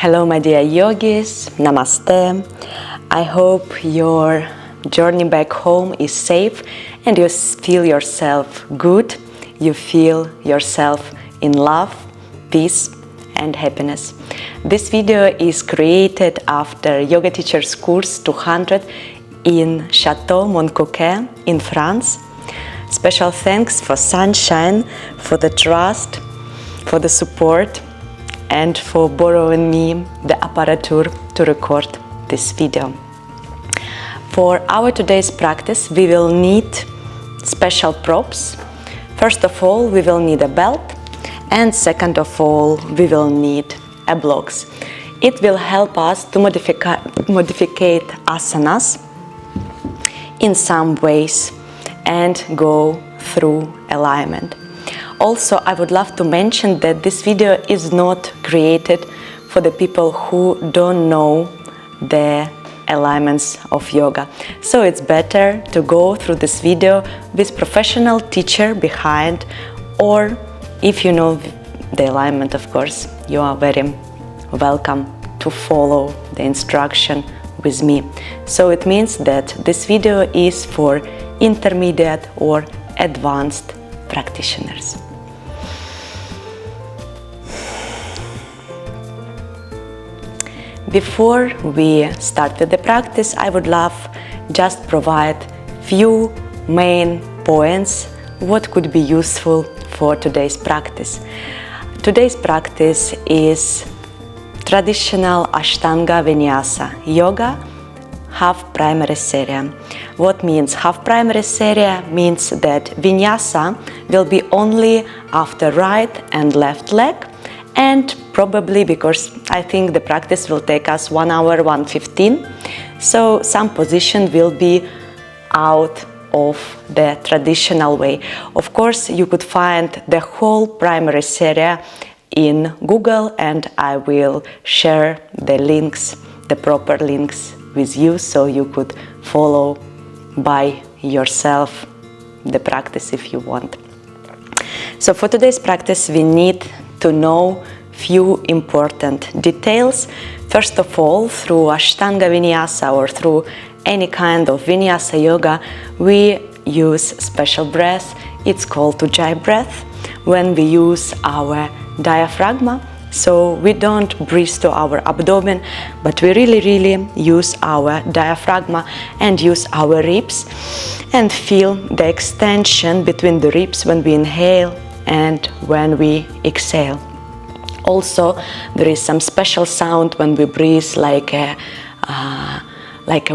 Hello my dear yogis, namaste. I hope your journey back home is safe and you feel yourself good, you feel yourself in love, peace and happiness. This video is created after Yoga Teachers Course 200 in Château de Montcuquet in France. Special thanks for Sunshine, for the trust, for the support and for borrowing me the apparatus to record this video. For our today's practice, we will need special props. First of all, we will need a belt, and second of all, we will need a blocks. It will help us to modify asanas in some ways and go through alignment. Also, I would love to mention that this video is not created for the people who don't know the alignments of yoga. So it's better to go through this video with professional teacher behind, or if you know the alignment, of course, you are very welcome to follow the instruction with me. So it means that this video is for intermediate or advanced practitioners. Before we start with the practice, I would love just provide few main points what could be useful for today's practice. Today's practice is traditional Ashtanga Vinyasa yoga, half primary seria. What means half primary seria? Means that Vinyasa will be only after right and left leg, and probably because I think the practice will take us 1 hour, 1:15, so some position will be out of the traditional way. Of course, you could find the whole primary seria in Google, and I will share the links, the proper links with you, so you could follow by yourself the practice if you want. So for today's practice, we need to know few important details. First of all, through Ashtanga Vinyasa or through any kind of Vinyasa yoga, we use special breath. It's called Ujjayi breath. When we use our diaphragm, so we don't breathe to our abdomen, but we really use our diaphragm and use our ribs and feel the extension between the ribs when we inhale and when we exhale. Also, there is some special sound when we breathe, like a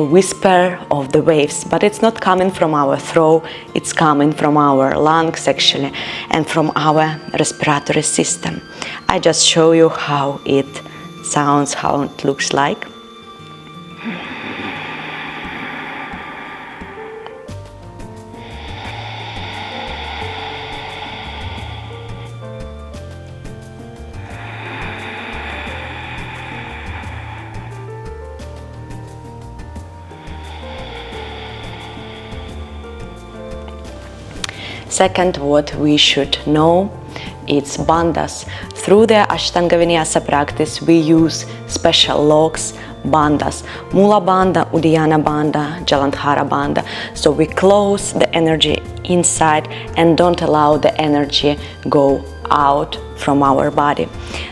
whisper of the waves, but it's not coming from our throat, it's coming from our lungs actually, and from our respiratory system. I just show you how it sounds, how it looks like. Second, what we should know, it's bandhas. Through the Ashtanga Vinyasa practice, we use special locks, bandhas, Mula Bandha, Uddiyana Bandha, Jalandhara Bandha. So we close the energy inside and don't allow the energy go out from our body.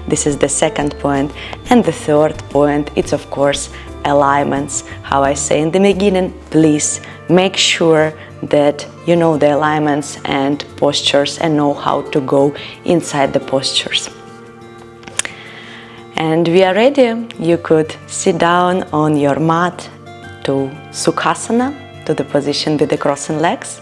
This is the second point. And the third point, it's of course alignments. How I say in the beginning, please make sure that you know the alignments and postures and know how to go inside the postures. And we are ready. You could sit down on your mat to Sukhasana, to the position with the crossing legs.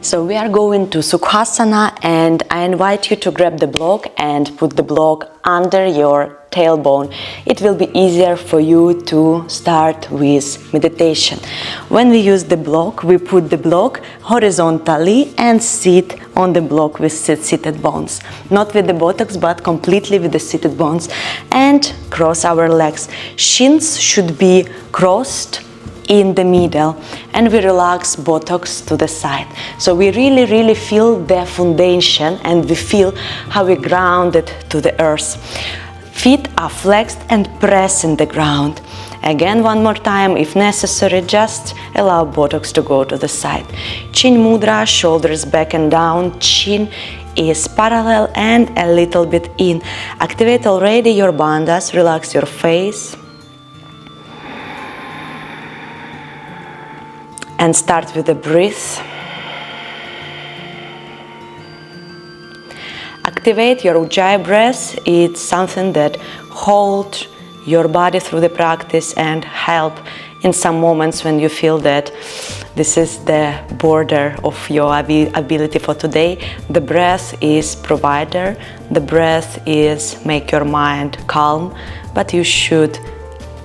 So we are going to Sukhasana, and I invite you to grab the block and put the block under your tailbone. It will be easier for you to start with meditation. When we use the block, we put the block horizontally and sit on the block with seated bones. Not with the buttocks, but completely with the seated bones, and cross our legs. Shins should be crossed in the middle, and we relax buttocks to the side. So we really feel the foundation, and we feel how we grounded to the earth. Feet are flexed and pressing the ground. Again, one more time, if necessary, just allow buttocks to go to the side. Chin mudra, shoulders back and down, chin is parallel and a little bit in. Activate already your bandhas, relax your face. And start with the breath. Activate your Ujjayi breath. It's something that holds your body through the practice and help in some moments when you feel that this is the border of your ability for today. The breath is provider. The breath is make your mind calm, but you should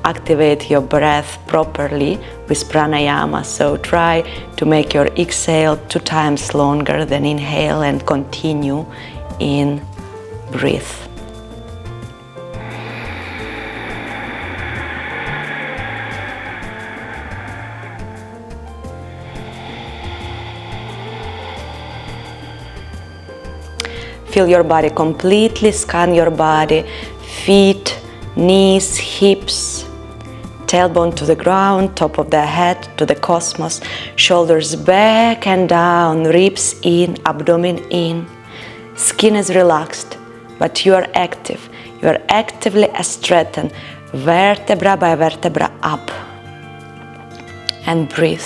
activate your breath properly with pranayama. So try to make your exhale 2 times longer than inhale and continue in breath. Feel your body completely, scan your body, feet, knees, hips, tailbone to the ground, top of the head to the cosmos, shoulders back and down, ribs in, abdomen in. Skin is relaxed, but you are active. You are actively straightened, vertebra by vertebra up. And breathe.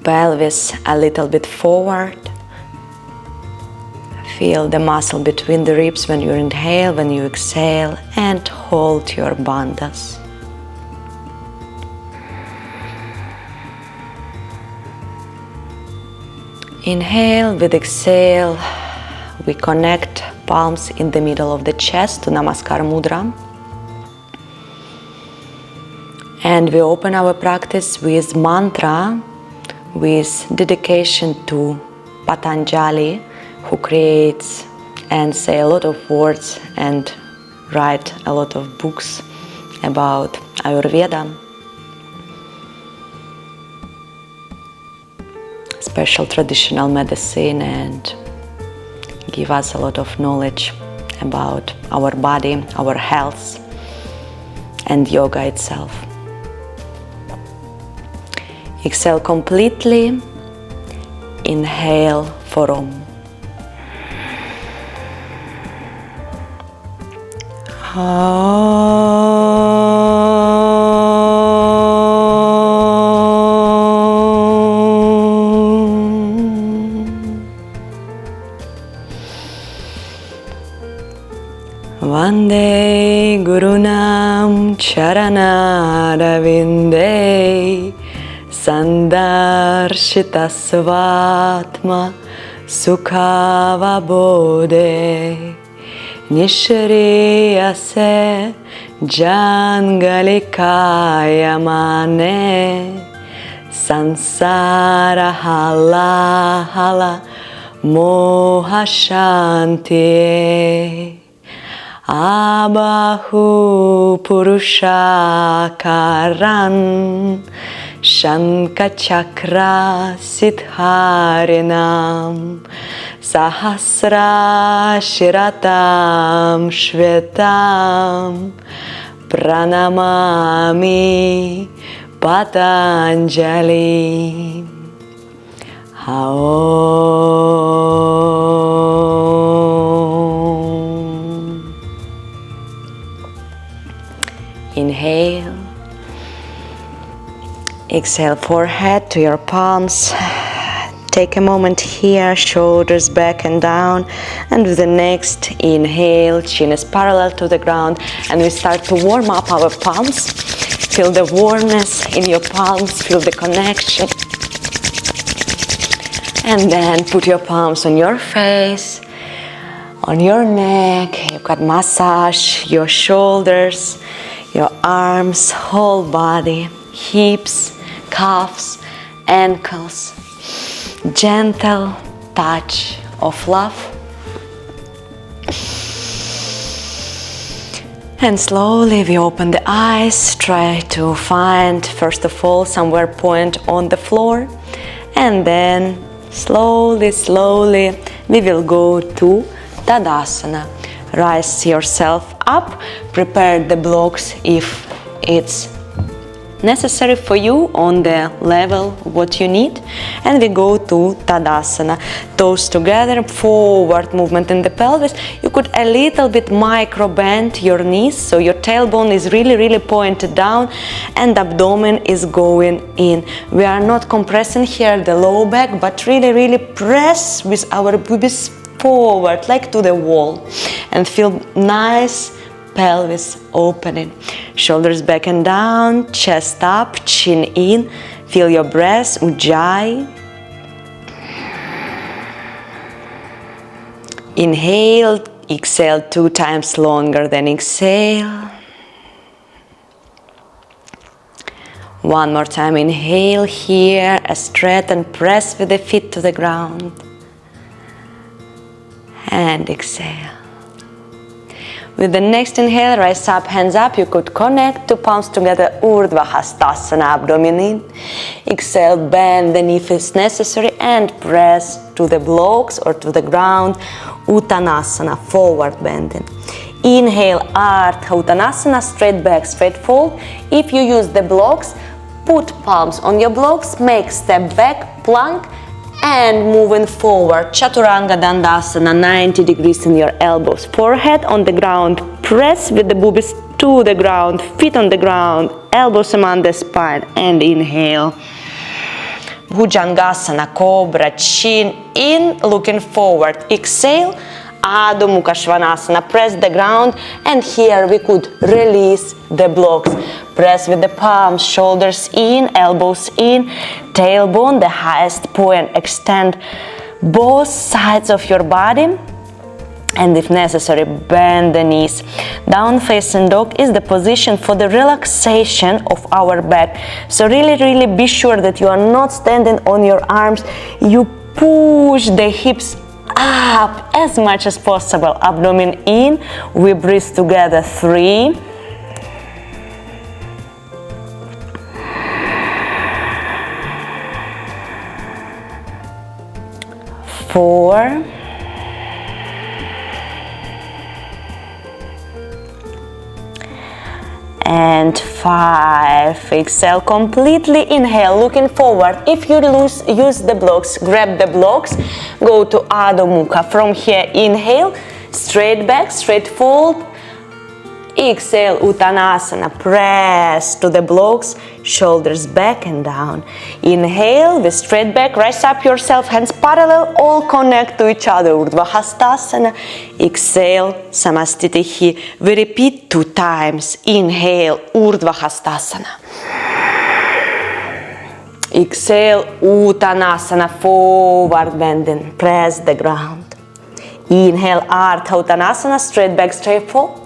Pelvis a little bit forward. Feel the muscle between the ribs when you inhale, when you exhale, and hold your bandhas. Inhale, with exhale, we connect palms in the middle of the chest to Namaskar Mudra. And we open our practice with mantra, with dedication to Patanjali, who creates and say a lot of words and write a lot of books about Ayurveda, special traditional medicine, and give us a lot of knowledge about our body, our health, and yoga itself. Exhale completely. Inhale for Om. Vande Gurunam Charanaravinday Sandarshita Svatma Sukhava Bodhe Nishriyase Jangalikaya Mane Sansara Hala Hala Moha Shanti Abahu Purusha Karan Shankachakra Siddharinam Sahasra Shiratam Shvetam Pranamami Patanjali. Aom. Inhale. Exhale, forehead to your palms. Take a moment here, shoulders back and down. And with the next inhale, chin is parallel to the ground. And we start to warm up our palms. Feel the warmness in your palms, feel the connection. And then put your palms on your face. on your neck. You can massage your shoulders, your arms, whole body, hips, calves, ankles. Gentle touch of love. And slowly we open the eyes, try to find first of all somewhere point on the floor, and then slowly we will go to Tadasana. Rise yourself up, prepare the blocks if it's necessary for you on the level what you need, and we go to Tadasana. Toes together, forward movement in the pelvis. You could a little bit micro bend your knees, so your tailbone is really pointed down and abdomen is going in. We are not compressing here the low back, but really press with our boobies forward like to the wall, and feel nice pelvis opening. Shoulders back and down, chest up, chin in. Feel your breath, Ujjayi. Inhale, exhale 2 times longer than exhale. One more time, inhale here, straighten, press with the feet to the ground. And exhale. With the next inhale, rise up, hands up. You could connect 2 palms together, Urdhva Hastasana, abdomen in. Exhale, bend the knee if it's necessary and press to the blocks or to the ground, Uttanasana, forward bending. Inhale, Ardha Uttanasana, straight back, straight fold. If you use the blocks, put palms on your blocks, make step back, plank, and moving forward, Chaturanga Dandasana, 90 degrees in your elbows, forehead on the ground, press with the boobies to the ground, feet on the ground, elbows among the spine, and inhale. Bhujangasana, Cobra, chin in, looking forward, exhale, Adho Mukha Svanasana, press the ground, and here we could release the blocks. Press with the palms, shoulders in, elbows in, tailbone, the highest point. Extend both sides of your body, and if necessary, bend the knees. Down facing dog is the position for the relaxation of our back. So really be sure that you are not standing on your arms. You push the hips up as much as possible. Abdomen in. We breathe together. 3, 4, and 5. Exhale completely. Inhale, looking forward. If you use the blocks, grab the blocks, go to Adho Mukha. From here, inhale, straight back, straight fold. Exhale, Uttanasana, press to the blocks, shoulders back and down. Inhale, with straight back, rise up yourself, hands parallel, all connect to each other, Urdhva Hastasana. Exhale, Samastitihi. We repeat 2 times. Inhale, Urdhva Hastasana. Exhale, Uttanasana, forward bending, press the ground. Inhale, Ardha Uttanasana, straight back, straight fold.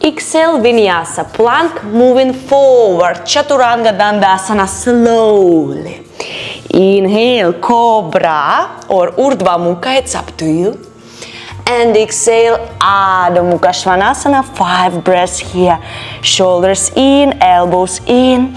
Exhale, Vinyasa, plank, moving forward, Chaturanga Dandasana, slowly. Inhale, Cobra or Urdhva Mukha, it's up to you. And exhale, Adho Mukha Svanasana, 5 breaths here. Shoulders in, elbows in.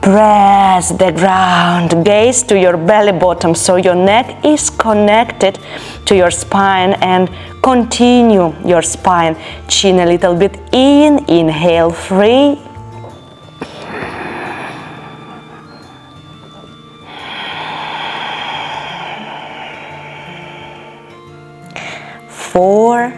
Press the ground, gaze to your belly bottom so your neck is connected to your spine, and continue your spine. Chin a little bit in, inhale, 3, 4,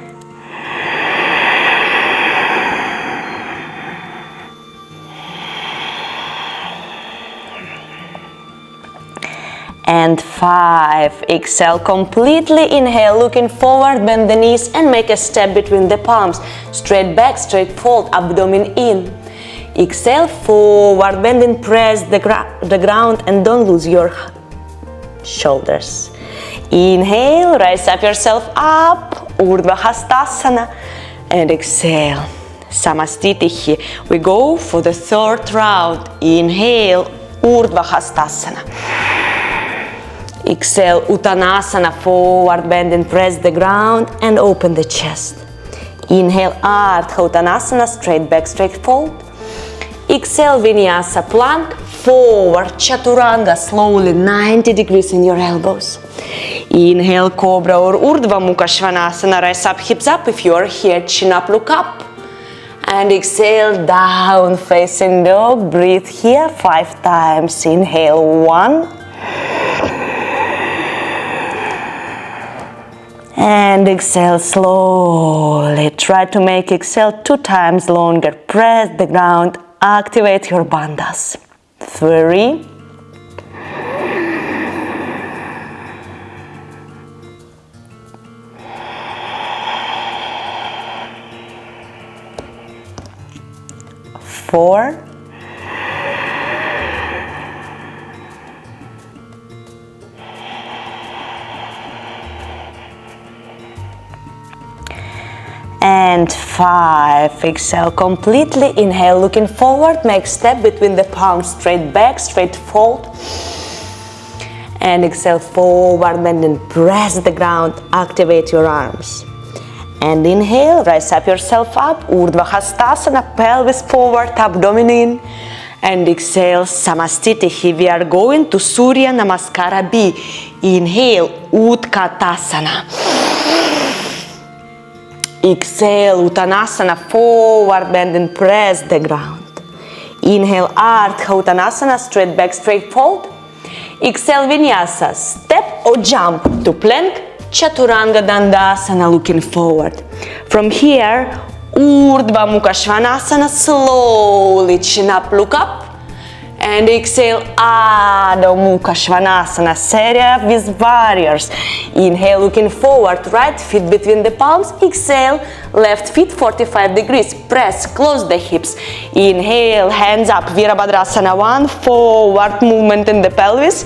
and 5. Exhale completely. Inhale, looking forward, bend the knees and make a step between the palms. Straight back, straight fold, abdomen in. Exhale, forward bending, press the ground and don't lose your shoulders. Inhale, raise up yourself up, Urdhva Hastasana, and exhale, Samastitihi. We go for the third round. Inhale, Urdhva Hastasana. Exhale, Uttanasana, forward bend and press the ground and open the chest. Inhale, Ardha Uttanasana, straight back, straight fold. Exhale, Vinyasa, plank, forward, Chaturanga, slowly, 90 degrees in your elbows. Inhale, Cobra or Urdhva Mukha Svanasana, raise up, hips up. If you are here, chin up, look up. And exhale, down facing dog. Breathe here 5 times. Inhale, 1. And exhale slowly. Try to make exhale 2 times longer. Press the ground. Activate your bandhas. 3. 4. And 5. Exhale completely. Inhale, looking forward. Make step between the palms. Straight back, straight fold. And exhale forward, bend and press the ground. Activate your arms. And inhale, rise up yourself up. Urdhva Hastasana, pelvis forward, abdomen in. And exhale, Samastitihi. We are going to Surya Namaskara B. Inhale, Utkatasana. Exhale, Uttanasana, forward bend and press the ground. Inhale, Ardha Uttanasana, straight back, straight fold. Exhale, Vinyasa, step or jump to plank, Chaturanga Dandasana, looking forward. From here, Urdhva Mukha Svanasana, slowly chin up, look up. And exhale, Adho Mukha Svanasana, seria with warriors. Inhale, looking forward, right feet between the palms. Exhale, left feet 45 degrees. Press, close the hips. Inhale, hands up, Virabhadrasana 1, forward movement in the pelvis.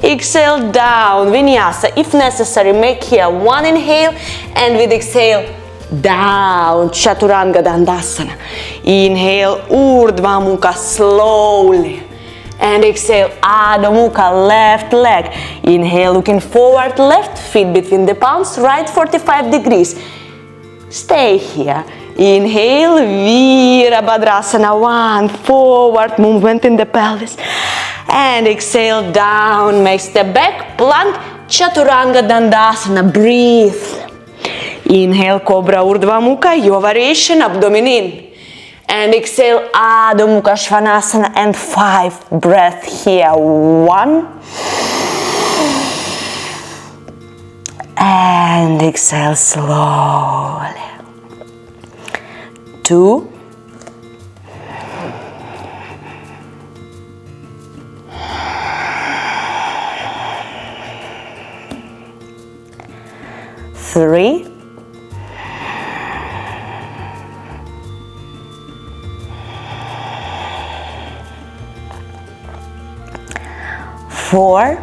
Exhale, down, Vinyasa. If necessary, make here 1 inhale, and with exhale, down, Chaturanga Dandasana. Inhale, Urdhva Mukha, slowly. And exhale, Adho Mukha, left leg. Inhale, looking forward, left feet between the palms, right 45 degrees. Stay here. Inhale, Virabhadrasana 1, forward movement in the pelvis. And exhale, down, make step back, plank, Chaturanga Dandasana, breathe. Inhale, Cobra Urdhva Mukha, your variation, abdomen in. And exhale, Adho Mukha Svanasana, and 5. Breath here, 1. And exhale slowly. 2. 3. 4.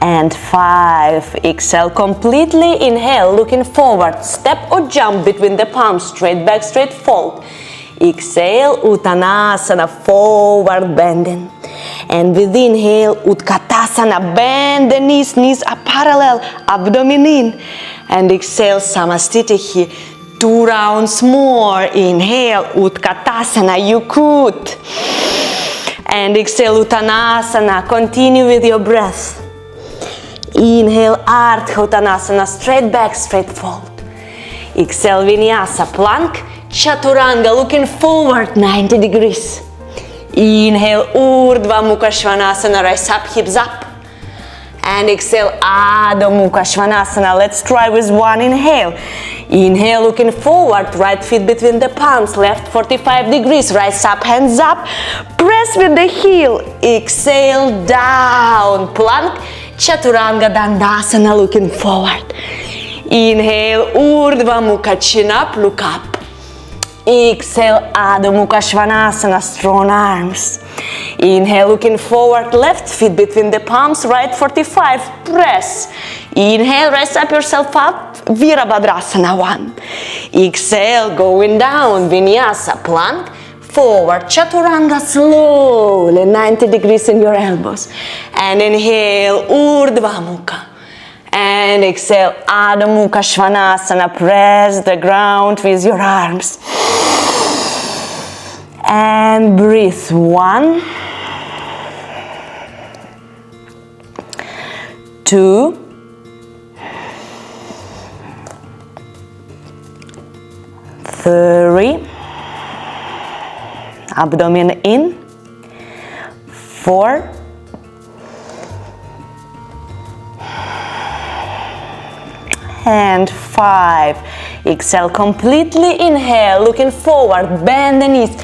And 5. Exhale completely. Inhale, looking forward. Step or jump between the palms. Straight back, straight fold. Exhale, Uttanasana, forward bending. And with inhale, Utkatasana, bend the knees. Knees are parallel, abdomen in. And exhale, Samastitihi. 2 rounds more. Inhale, Utkatasana, you could. And exhale, Uttanasana. Continue with your breath. Inhale, Ardha Uttanasana, straight back, straight fold. Exhale, Vinyasa, plank, Chaturanga, looking forward, 90 degrees. Inhale, Urdhva Mukha Svanasana, rise up, hips up. And exhale, Adho Mukha Svanasana. Let's try with 1 inhale. Inhale, looking forward, right feet between the palms, left 45 degrees, rise up, hands up, press with the heel. Exhale, down, plank, Chaturanga Dandasana, looking forward. Inhale, Urdhva Mukha, chin up, look up. Exhale, Adho Mukha Svanasana, strong arms. Inhale, looking forward, left feet between the palms, right 45, press. Inhale, raise up yourself up, Virabhadrasana 1. Exhale, going down, Vinyasa, plank, forward, Chaturanga, slowly, 90 degrees in your elbows. And inhale, Urdhva Mukha. And exhale, Adho Mukha Svanasana, press the ground with your arms. And breathe, 1, 2, 3, abdomen in, 4, and 5. Exhale completely, inhale, looking forward, bend the knees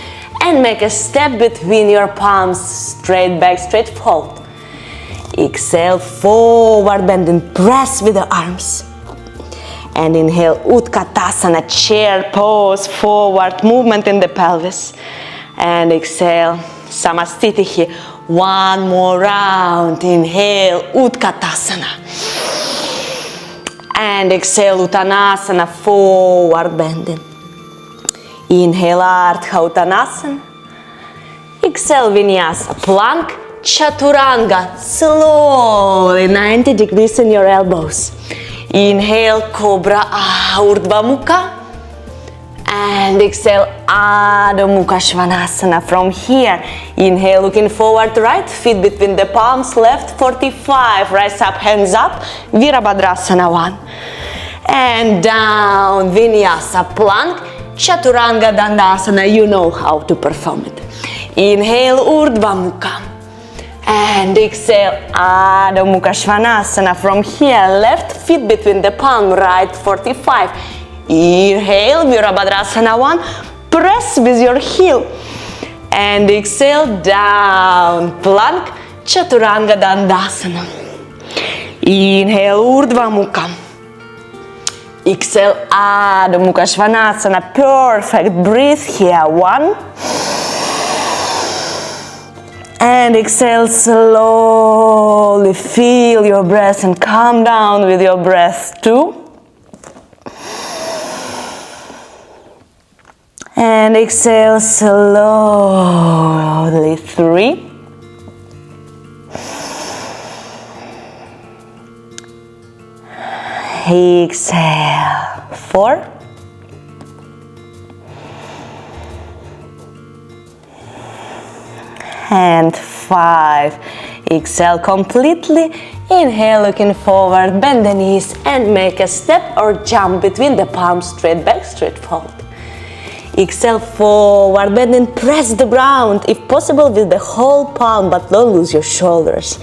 and make a step between your palms, straight back, straight fold. Exhale, forward bending, press with the arms. And inhale, Utkatasana, chair pose, forward movement in the pelvis. And exhale, Samastitihi, one more round. Inhale, Utkatasana. And exhale, Uttanasana, forward bending. Inhale, Ardha Uttanasana. Exhale, Vinyasa, plank, Chaturanga, slowly, 90 degrees in your elbows. Inhale, Cobra, Urdhva Mukha. And exhale, Adho Mukha Svanasana. From here, inhale, looking forward, right feet between the palms, left 45, rise up, hands up, Virabhadrasana 1. And down, Vinyasa, plank, Chaturanga Dandasana, you know how to perform it. Inhale, Urdhva Mukha. And exhale, Adho Mukha Svanasana. From here, left feet between the palm, right 45. Inhale, Virabhadrasana 1, press with your heel. And exhale, down, plank, Chaturanga Dandasana. Inhale, Urdhva Mukha. Exhale, Adho Mukha Svanasana, perfect, breathe here, 1. And exhale, slowly, feel your breath and calm down with your breath, 2. And exhale, slowly, 3. Exhale, 4. And 5. Exhale completely. Inhale, looking forward, bend the knees and make a step or jump between the palms, straight back, straight fold. Exhale, forward bend and press the ground, if possible with the whole palm, but don't lose your shoulders.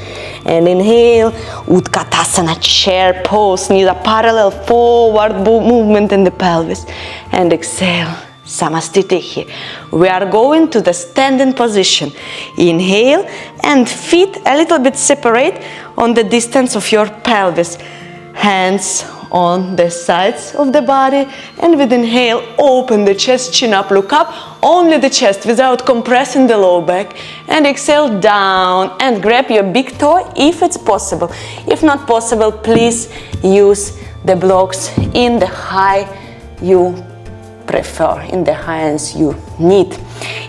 And inhale, Utkatasana, chair pose, knees are parallel, forward movement in the pelvis. And exhale, Samastitihi. We are going to the standing position. Inhale and feet a little bit separate on the distance of your pelvis. Hands on the sides of the body, and with inhale, open the chest, chin up, look up, only the chest without compressing the low back. And exhale, down and grab your big toe if it's possible. If not possible, please use the blocks in the high you prefer, in the hands you need.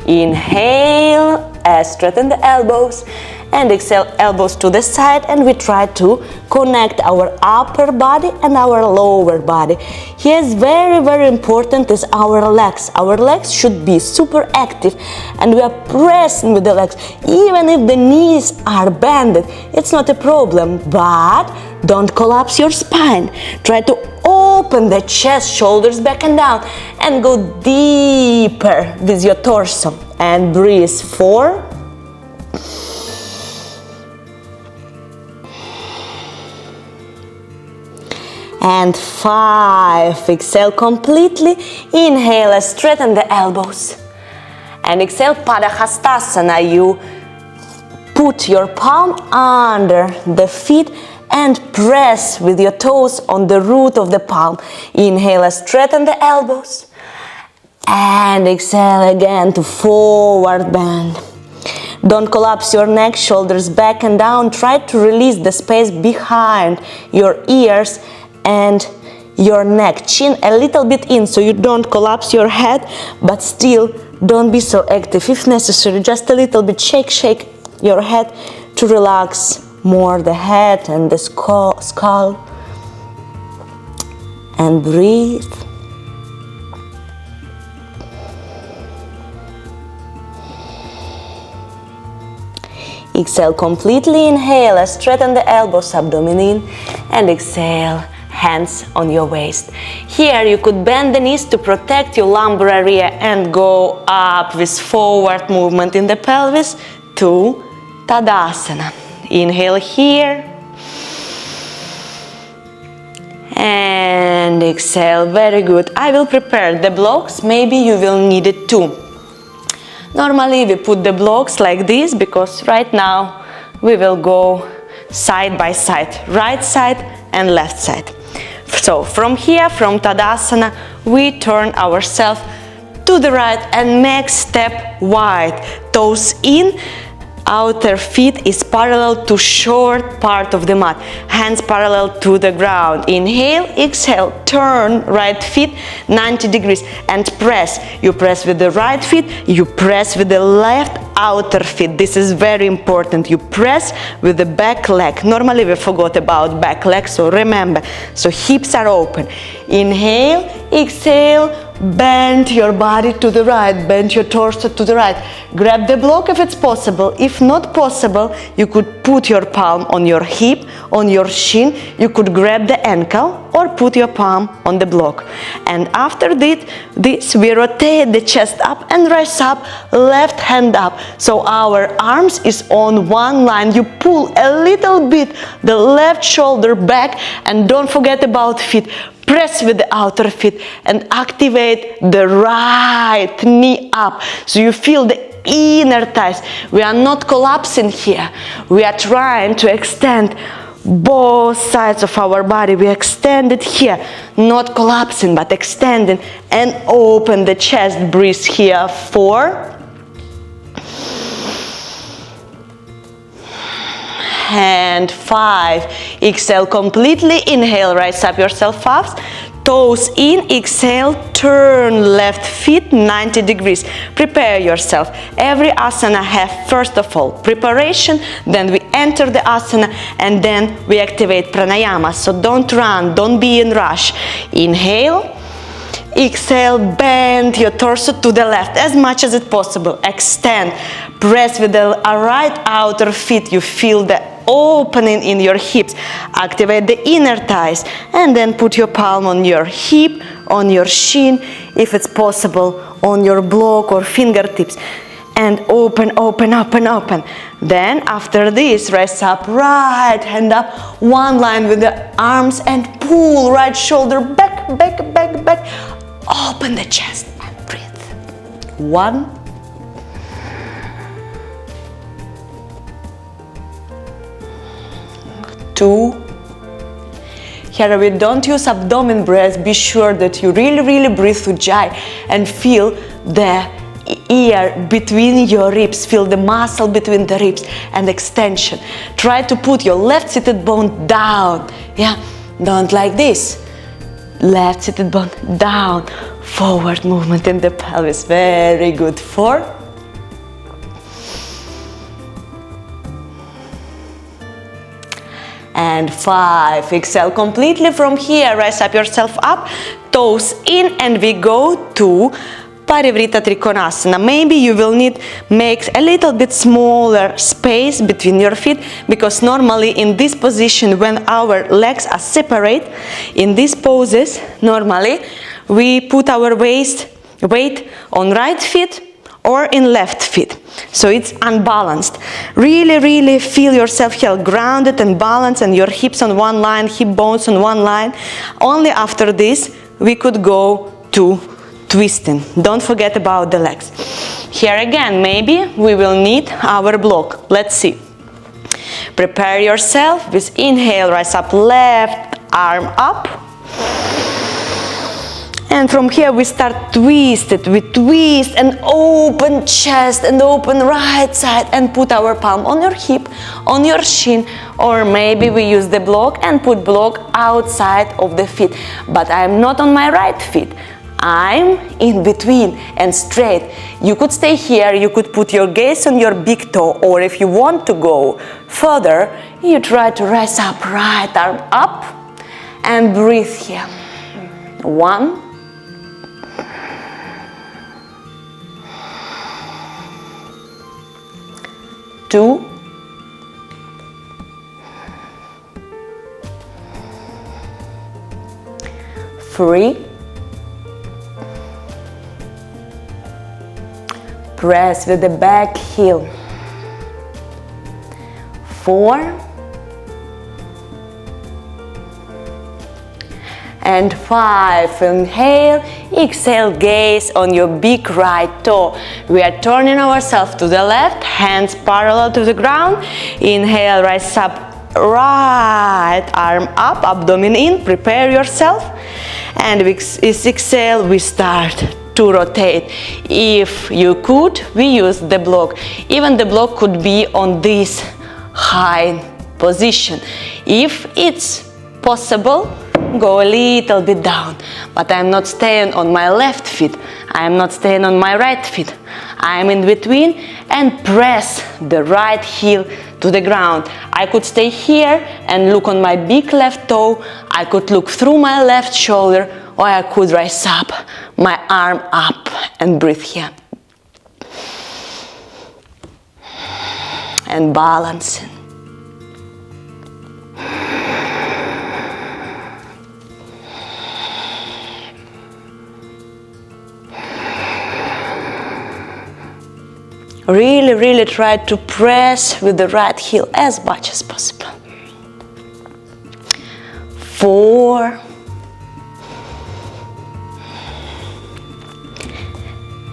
Inhale, straighten the elbows, and exhale, elbows to the side, and we try to connect our upper body and our lower body. Here is very important is our legs. Our legs should be super active, and we are pressing with the legs. Even if the knees are bended, it's not a problem, but don't collapse your spine. Try to open the chest, shoulders back and down, and go deeper with your torso. And breathe, 4. And 5. Exhale completely. Inhale, straighten the elbows. And exhale, Padahastasana. You put your palm under the feet and press with your toes on the root of the palm. Inhale, straighten the elbows. And exhale again to forward bend. Don't collapse your neck, shoulders back and down. Try to release the space behind your ears and your neck. Chin a little bit in so you don't collapse your head, but still don't be so active. If necessary, just a little bit shake your head to relax more the head and the skull. And breathe. Exhale completely, inhale, straighten the elbows, abdomen in, and exhale, hands on your waist. Here you could bend the knees to protect your lumbar area and go up with forward movement in the pelvis to Tadasana. Inhale here. And exhale, very good. I will prepare the blocks, maybe you will need it too. Normally we put the blocks like this because right now we will go side by side, right side and left side. So from here, from Tadasana, we turn ourselves to the right and next step wide, toes in. Outer feet is parallel to short part of the mat, hands parallel to the ground. Inhale, exhale, turn right feet 90 degrees and press. You press with the right feet, you press with the left outer feet. This is very important. You press with the back leg. Normally we forgot about back leg, so remember. So hips are open. Inhale, exhale, bend your body to the right, bend your torso to the right. Grab the block if it's possible. If not possible, you could put your palm on your hip, on your shin. You could grab the ankle or put your palm on the block. And after this, we rotate the chest up and rise up, left hand up. So our arms is on one line. You pull a little bit the left shoulder back and don't forget about feet. Press with the outer feet and activate the right knee up. So you feel the inner thighs. We are not collapsing here. We are trying to extend both sides of our body. We extend it here, not collapsing, but extending and open the chest. Breathe here. 4. And 5. Exhale completely. Inhale, rise up yourself fast. Toes in, exhale, turn left feet 90 degrees. Prepare yourself. Every asana have first of all preparation, then we enter the asana and then we activate pranayama. So don't run, don't be in rush. Inhale. Exhale, bend your torso to the left as much as it's possible. Extend, press with the right outer feet. You feel the opening in your hips. Activate the inner thighs and then put your palm on your hip, on your shin, if it's possible, on your block or fingertips. And open, open, open, open. Then after this, rise up, right hand up, one line with the arms and pull right shoulder back, back, back, back. Open the chest and breathe. 1. 2. Here we don't use abdomen breath. Be sure that you really breathe through Ujjayi and feel the ear between your ribs. Feel the muscle between the ribs and extension. Try to put your left seated bone down. Yeah, don't like this. Left seated bone down. Forward movement in the pelvis. Very good. 4. And 5. Exhale completely from here. Rise up yourself up, toes in, and we go to Parivrita Trikonasana. Maybe you will need make a little bit smaller space between your feet, because normally in this position, when our legs are separate, in these poses, normally we put our weight on right feet or in left feet. So it's unbalanced. Really feel yourself here grounded and balanced, and your hips on one line, hip bones on one line. Only after this we could go to twisting. Don't forget about the legs. Here again, maybe we will need our block. Let's see. Prepare yourself with inhale, rise up, left arm up. And from here we start twisted. We twist and open chest and open right side and put our palm on your hip, on your shin, or maybe we use the block and put block outside of the feet. But I'm not on my right feet. I'm in between and straight. You could stay here, you could put your gaze on your big toe, or if you want to go further, you try to rise up, right arm up, and breathe here. 1, 2, 3, press with the back heel, 4, and 5. Inhale, exhale, gaze on your big right toe. We are turning ourselves to the left, hands parallel to the ground. Inhale, rise up, right arm up, abdomen in, prepare yourself. And with exhale, we start to rotate. If you could, we use the block. Even the block could be on this high position. If it's possible, go a little bit down. But I'm not staying on my left foot. I'm not staying on my right foot. I'm in between and press the right heel to the ground. I could stay here and look on my big left toe. I could look through my left shoulder, or I could rise up, my arm up, and breathe here. And balancing. Really, really try to press with the right heel as much as possible. 4.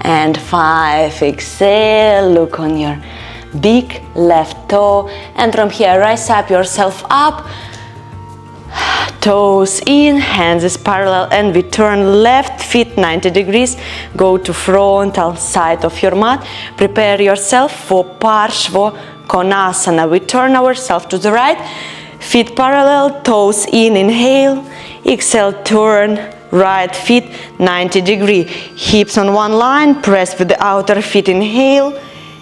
And 5. Exhale, look on your big left toe. And from here, rise up yourself up. Toes in, hands is parallel, and we turn left feet 90 degrees. Go to frontal side of your mat. Prepare yourself for Parshva Konasana. We turn ourselves to the right, feet parallel, toes in, inhale. Exhale, turn right feet 90 degree. Hips on one line, press with the outer feet, inhale.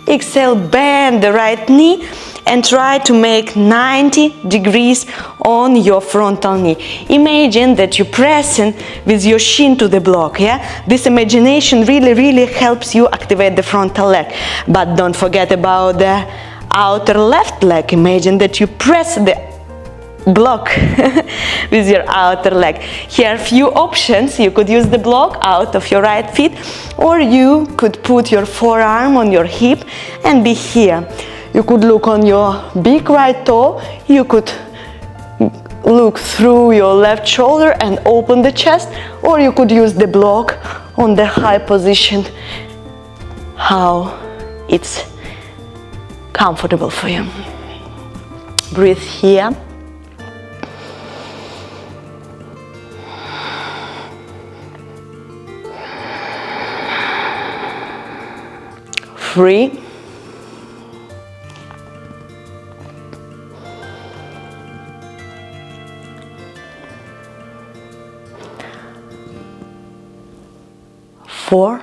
Exhale, bend the right knee and try to make 90 degrees on your frontal knee. Imagine that you're pressing with your shin to the block, yeah? This imagination really, really helps you activate the frontal leg. But don't forget about the outer left leg. Imagine that you press the block with your outer leg. Here are few options. You could use the block out of your right feet, or you could put your forearm on your hip and be here. You could look on your big right toe. You could look through your left shoulder and open the chest, or you could use the block on the high position, how it's comfortable for you. Breathe here. 3, 4,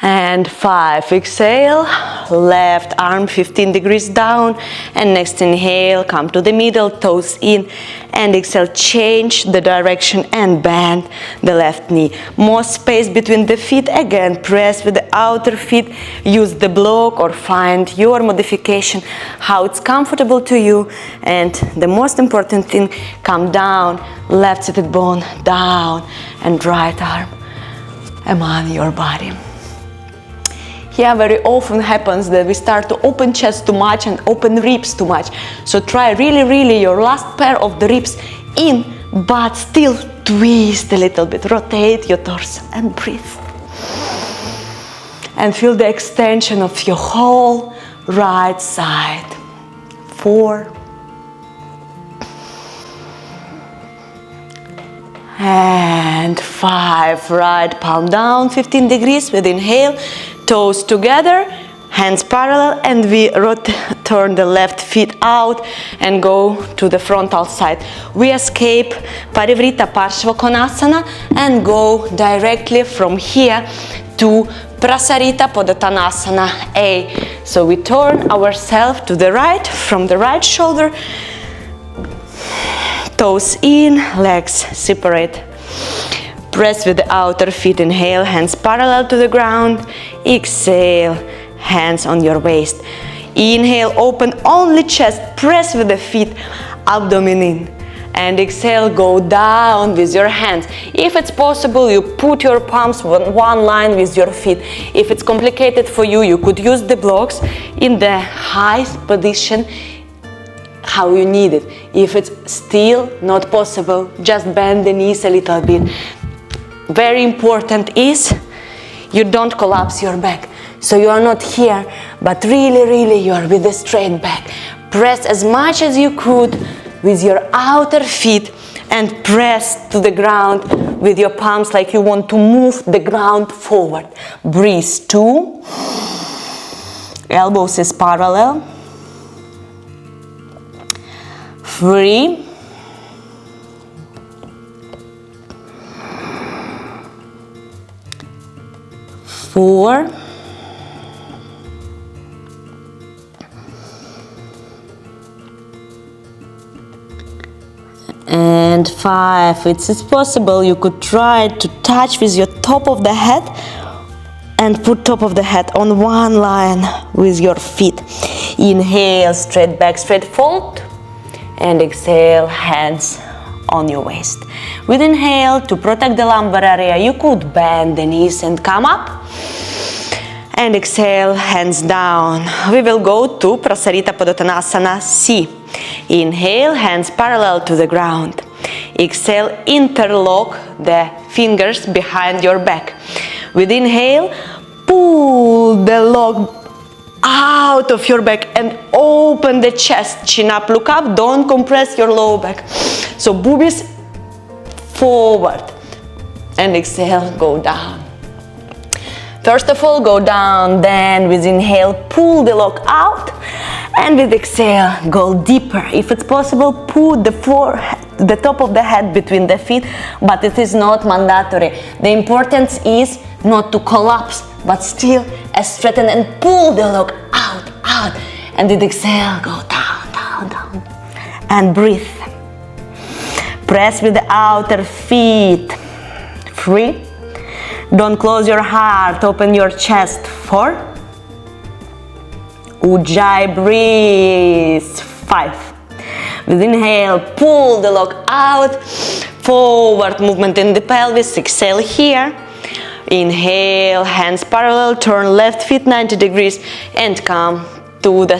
and 5. Exhale, left arm 15 degrees down, and next inhale, come to the middle, toes in, and exhale, change the direction and bend the left knee. More space between the feet, again, press with the outer feet, use the block or find your modification, how it's comfortable to you. And the most important thing, come down, left seated bone down, and right arm among your body. Here very often happens that we start to open chest too much and open ribs too much. So try really your last pair of the ribs in, but still twist a little bit. Rotate your torso and breathe. And feel the extension of your whole right side. 4, and 5. Right palm down, 15 degrees with inhale, toes together, hands parallel, and we turn the left feet out and go to the frontal side. We escape Parivrita Parshvakonasana and go directly from here to Prasarita Padottanasana A. So we turn ourselves to the right, from the right shoulder, toes in, legs separate. Press with the outer feet, inhale, hands parallel to the ground, exhale, hands on your waist. Inhale, open only chest, press with the feet, abdomen in. And exhale, go down with your hands. If it's possible, you put your palms on one line with your feet. If it's complicated for you, you could use the blocks in the highest position how you need it. If it's still not possible, just bend the knees a little bit. Very important is you don't collapse your back. So you are not here, but really you are with a straight back. Press as much as you could with your outer feet and press to the ground with your palms like you want to move the ground forward. Breathe. 2. Elbows is parallel. 3. 4. And 5. It's possible you could try to touch with your top of the head and put top of the head on one line with your feet. Inhale, straight back, straight fold, and exhale, hands on your waist. With inhale, to protect the lumbar area, you could bend the knees and come up. And exhale, hands down. We will go to Prasarita Padottanasana C. Inhale, hands parallel to the ground. Exhale, interlock the fingers behind your back. With inhale, pull the log out of your back and open the chest. Chin up, look up, don't compress your low back. So boobies forward. And exhale, go down. First of all, go down, then with inhale, pull the log out, and with exhale, go deeper. If it's possible, put the top of the head between the feet, but it is not mandatory. The importance is not to collapse, but still straighten and pull the log out, and with exhale, go down, and breathe. Press with the outer feet. 3. Don't close your heart, open your chest. 4. Ujjayi, breathe. 5. With inhale, pull the log out, forward movement in the pelvis, exhale here. Inhale, hands parallel, turn left foot 90 degrees and come to the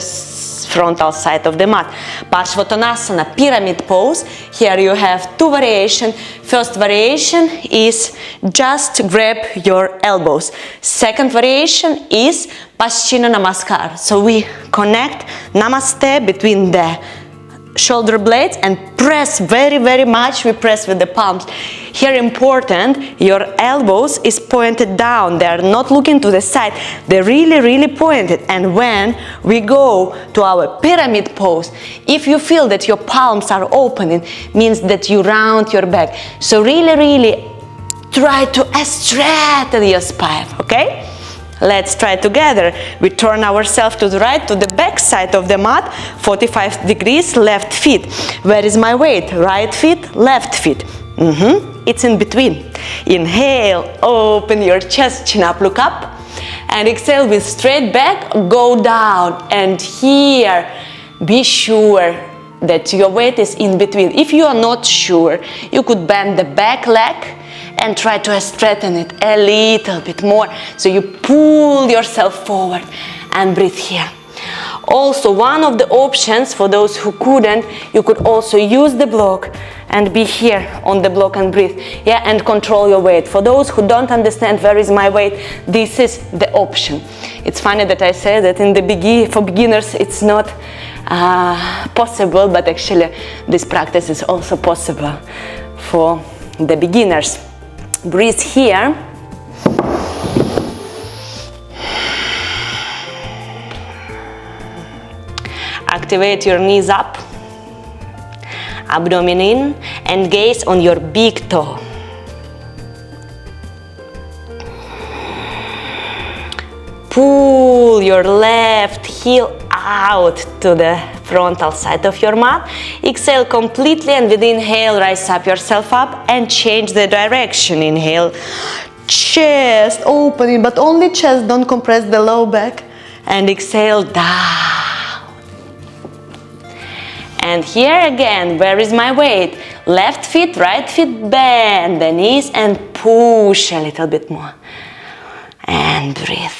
frontal side of the mat. Parshvakonasana, pyramid pose. Here you have 2 variations. First variation is just grab your elbows. Second variation is Paschimottanasana Namaskar. So we connect Namaste between the shoulder blades and press very much. We press with the palms. Here important, your elbows is pointed down. They are not looking to the side. They're really pointed. And when we go to our pyramid pose, if you feel that your palms are opening, means that you round your back. So really try to straighten your spine, okay? Let's try together. We turn ourselves to the right, to the back side of the mat, 45 degrees, left feet. Where is my weight? Right feet, left feet. It's in between. Inhale, open your chest, chin up, look up. And exhale with straight back, go down. And here, be sure that your weight is in between. If you are not sure, you could bend the back leg and try to straighten it a little bit more. So you pull yourself forward and breathe here. Also, one of the options for those who couldn't, you could also use the block and be here on the block and breathe. Yeah, and control your weight. For those who don't understand where is my weight, this is the option. It's funny that I say that for beginners it's not possible, but actually this practice is also possible for the beginners. Breathe here. Activate your knees up, abdomen in, and gaze on your big toe. Pull your left heel out to the frontal side of your mat. Exhale completely, and with inhale, rise up yourself up and change the direction. Inhale, chest opening, but only chest, don't compress the low back. And exhale, down. And here again, where is my weight? Left foot, right foot, bend the knees and push a little bit more. And breathe.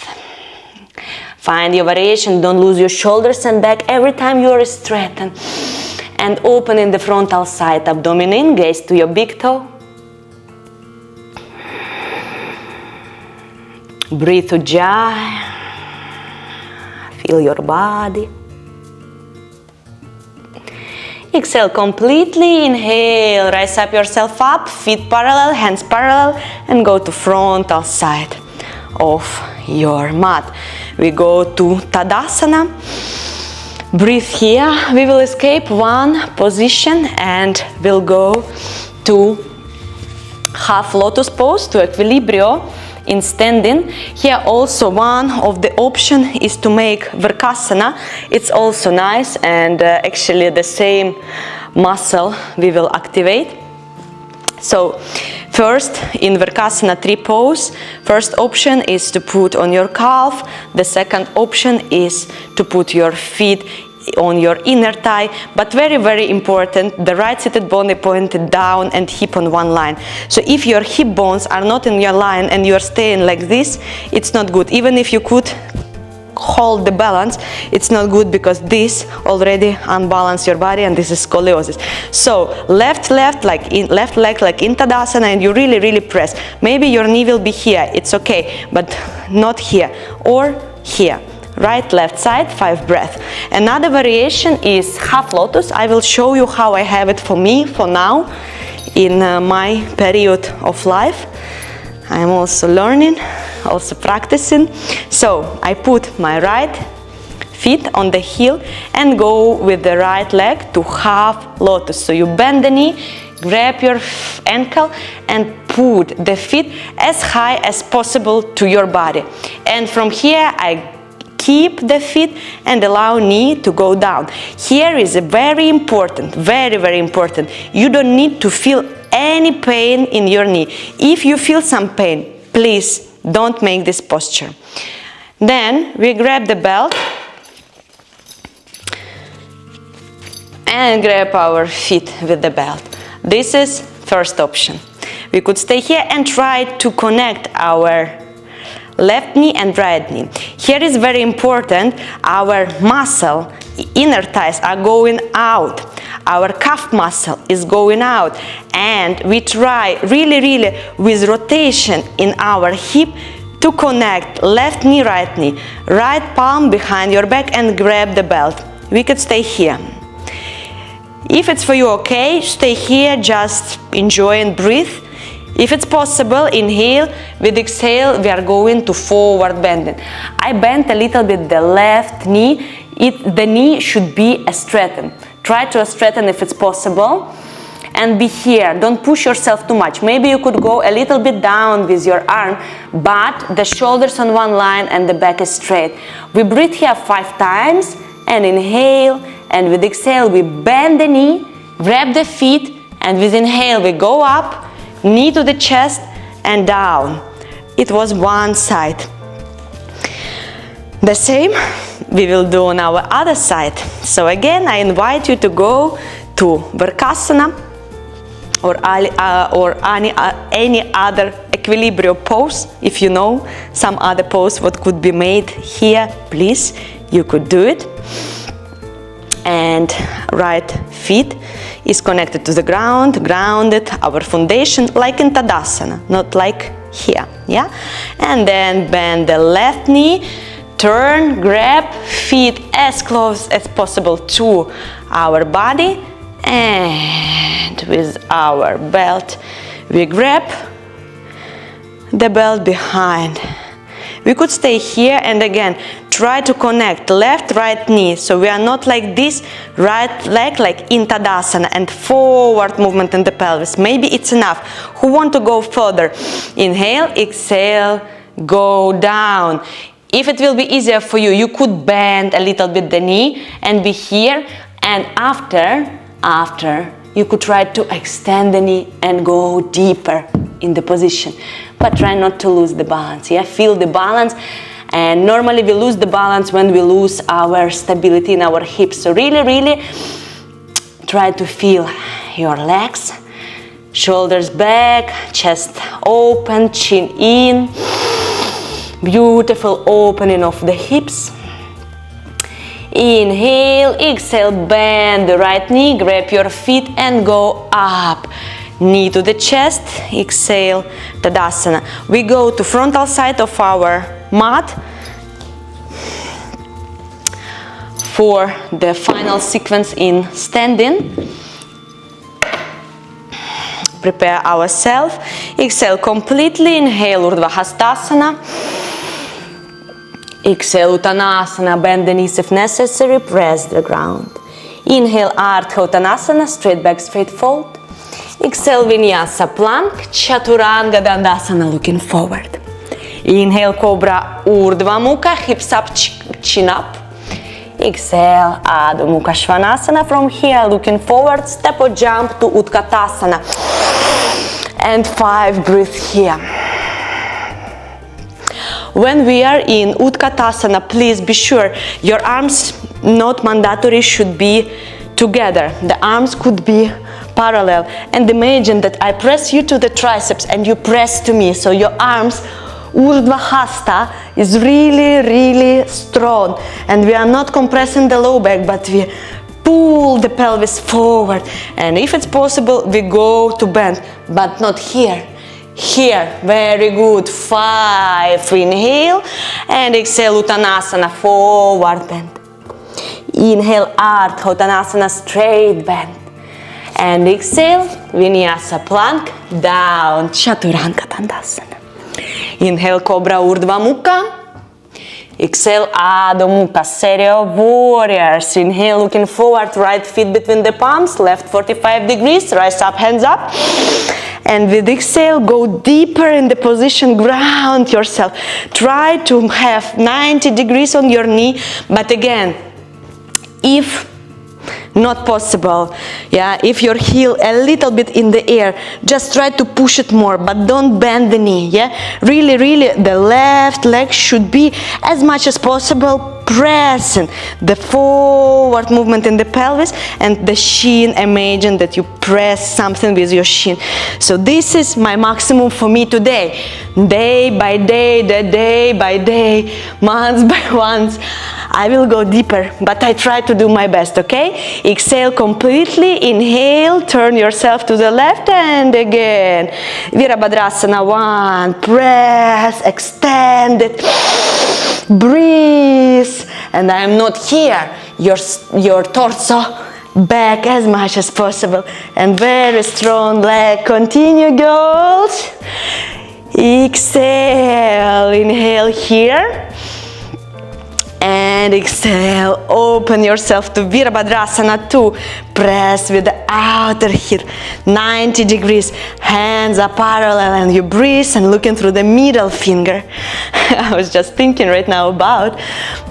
Find your variation, don't lose your shoulders and back every time you are straightened. And open in the frontal side, abdomen in, gaze to your big toe. Breathe Ujjayi. Feel your body. Exhale completely, inhale, rise up yourself up, feet parallel, hands parallel, and go to frontal side of your mat. We go to Tadasana. Breathe here. We will escape one position and we'll go to half lotus pose, to equilibrio in standing. Here also one of the option is to make Vrksasana. It's also nice, and actually the same muscle we will activate. So first in Vrksasana 3 pose, first option is to put on your calf. The second option is to put your feet on your inner thigh, but very, very important, the right seated bone pointed down and hip on one line. So if your hip bones are not in your line and you are staying like this, it's not good. Even if you could hold the balance, it's not good, because this already unbalance your body, and this is scoliosis. So left leg like in Tadasana, and you really, really press. Maybe your knee will be here, it's okay, but not here or here. Right, left side, 5 breaths. Another variation is half lotus. I will show you how I have it for me for now in my period of life. I am also learning, also practicing. So I put my right feet on the heel and go with the right leg to half lotus. So you bend the knee, grab your ankle and put the feet as high as possible to your body. And from here I keep the feet and allow knee to go down. Here is a very important, very, very important. You don't need to feel any pain in your knee. If you feel some pain, please don't make this posture. Then we grab the belt and grab our feet with the belt. This is first option. We could stay here and try to connect our left knee and right knee. Here is very important, our muscle, inner thighs are going out. Our calf muscle is going out. And we try really, really with rotation in our hip to connect left knee, right knee. Right palm behind your back and grab the belt. We could stay here. If it's for you okay, stay here, just enjoy and breathe. If it's possible, inhale. With exhale, we are going to forward bending. I bent a little bit the left knee. The knee should be straightened. Try to straighten if it's possible. And be here. Don't push yourself too much. Maybe you could go a little bit down with your arm, but the shoulders on one line and the back is straight. We breathe here 5 times and inhale. And with exhale, we bend the knee, grab the feet, and with inhale, we go up. Knee to the chest and down. It was one side. The same we will do on our other side. So again, I invite you to go to Vrksasana or any other equilibrium pose. If you know some other pose what could be made here, please, you could do it. And right feet is connected to the ground, grounded, our foundation, like in Tadasana, not like here, yeah? And then bend the left knee, turn, grab, feet as close as possible to our body, and with our belt, We grab the belt behind. We could stay here and again try to connect left, right knee. So we are not like this, right leg like in Tadasana and forward movement in the pelvis. Maybe it's enough. Who want to go further? Inhale, exhale, go down. If it will be easier for you, you could bend a little bit the knee and be here. And after, you could try to extend the knee and go deeper in the position. But try not to lose the balance. Yeah, feel the balance. And normally we lose the balance when we lose our stability in our hips. So really try to feel your legs, shoulders back, chest open, chin in. Beautiful opening of the hips. Inhale, exhale, bend the right knee, grab your feet and go up. Knee to the chest, exhale, Tadasana. We go to frontal side of our mat for the final sequence in standing. Prepare ourselves. Exhale completely. Inhale, Urdhva Hastasana. Exhale, Uttanasana. Bend the knees if necessary. Press the ground. Inhale, Ardha Uttanasana. Straight back, straight fold. Exhale, Vinyasa Plank. Chaturanga Dandasana. Looking forward. Inhale, Cobra Urdhva Mukha. Hips up, chin up. Exhale, Adho Mukha Svanasana. From here, looking forward, step or jump to Utkatasana. And 5 breaths here. When we are in Utkatasana, please be sure your arms, not mandatory, should be together. The arms could be parallel. And imagine that I press you to the triceps and you press to me. So your arms, Urdhva Hasta, is really strong. And we are not compressing the low back, but we pull the pelvis forward. And if it's possible, we go to bend, but not here. Here, very good. 5, inhale, and exhale, Uttanasana, forward bend. Inhale, Ardha Uttanasana, straight bend. And exhale, Vinyasa Plank, down, Chaturanga Dandasana. Inhale, Cobra Urdhva Mukha. Exhale, Adho Mukha, series of warriors. Inhale, looking forward, right feet between the palms, left 45 degrees, rise up, hands up. And with exhale, go deeper in the position, ground yourself. Try to have 90 degrees on your knee, but again, if not possible, yeah, if your heel a little bit in the air, just try to push it more, but don't bend the knee, yeah. Really the left leg should be as much as possible pressing the forward movement in the pelvis, and the shin, imagine that you press something with your shin. So this is my maximum for me today. Day by day, months by months, I will go deeper, but I try to do my best, okay? Exhale completely, inhale, turn yourself to the left, and again. Virabhadrasana, 1, press, extend it, breathe, and I am not here. Your torso back as much as possible, and very strong leg. Continue, girls. Exhale, inhale here. And exhale, open yourself to Virabhadrasana 2. Press with the outer hip, 90 degrees. Hands are parallel and you breathe and looking through the middle finger. I was just thinking right now about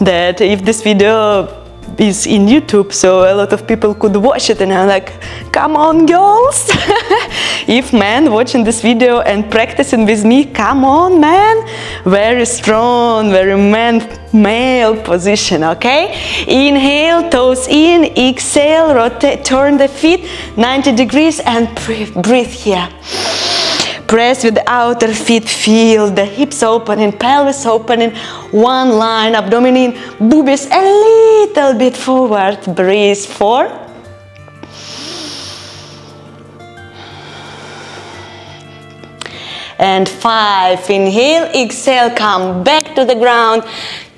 that if this video is in YouTube, so a lot of people could watch it, and I'm like, come on, girls. If men watching this video and practicing with me, come on, man. Very strong, very male position, okay? Inhale, toes in, exhale, rotate, turn the feet 90 degrees and breathe here. Press with the outer feet, feel the hips opening, pelvis opening, one line, abdomen in, boobies a little bit forward. Breathe 4. And 5, inhale, exhale, come back to the ground,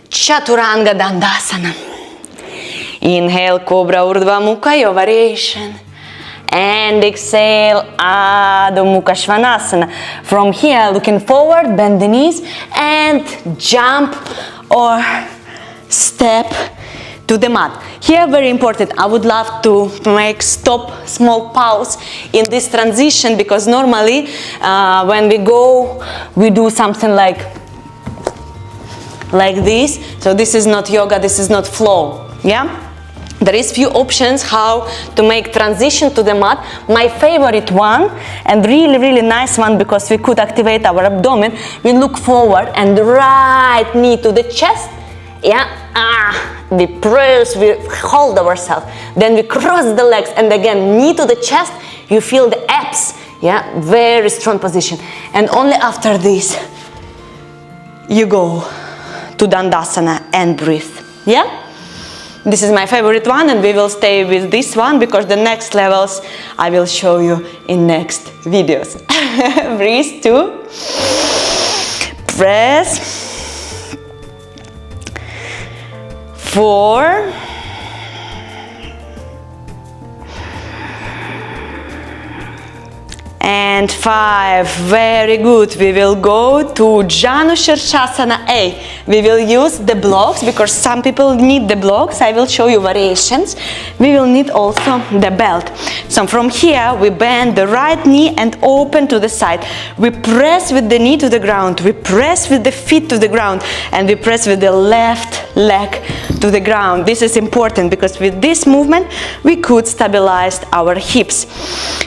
Chaturanga Dandasana. Inhale, Cobra Urdhva Mukha, your variation. and exhale, Adho Mukha Svanasana. From here, looking forward, bend the knees and jump or step to the mat. Here, very important, I would love to make small pause in this transition, because normally when we go, we do something like this. So this is not yoga, this is not flow, yeah? There is few options how to make transition to the mat. My favorite one, and really nice one, because we could activate our abdomen, we look forward and right knee to the chest, yeah, we press, we hold ourselves, then we cross the legs, and again knee to the chest, you feel the abs, yeah, very strong position, and only after this you go to Dandasana and breathe, yeah? This is my favorite one, and we will stay with this one because the next levels I will show you in next videos. Breathe 2, press, 4, and 5. Very good. We will go to Janu Shirshasana A. We will use the blocks because some people need the blocks. I will show you variations. We will need also the belt. So from here we bend the right knee and open to the side. We press with the knee to the ground. We press with the feet to the ground, and we press with the left leg to the ground. This is important because with this movement we could stabilize our hips.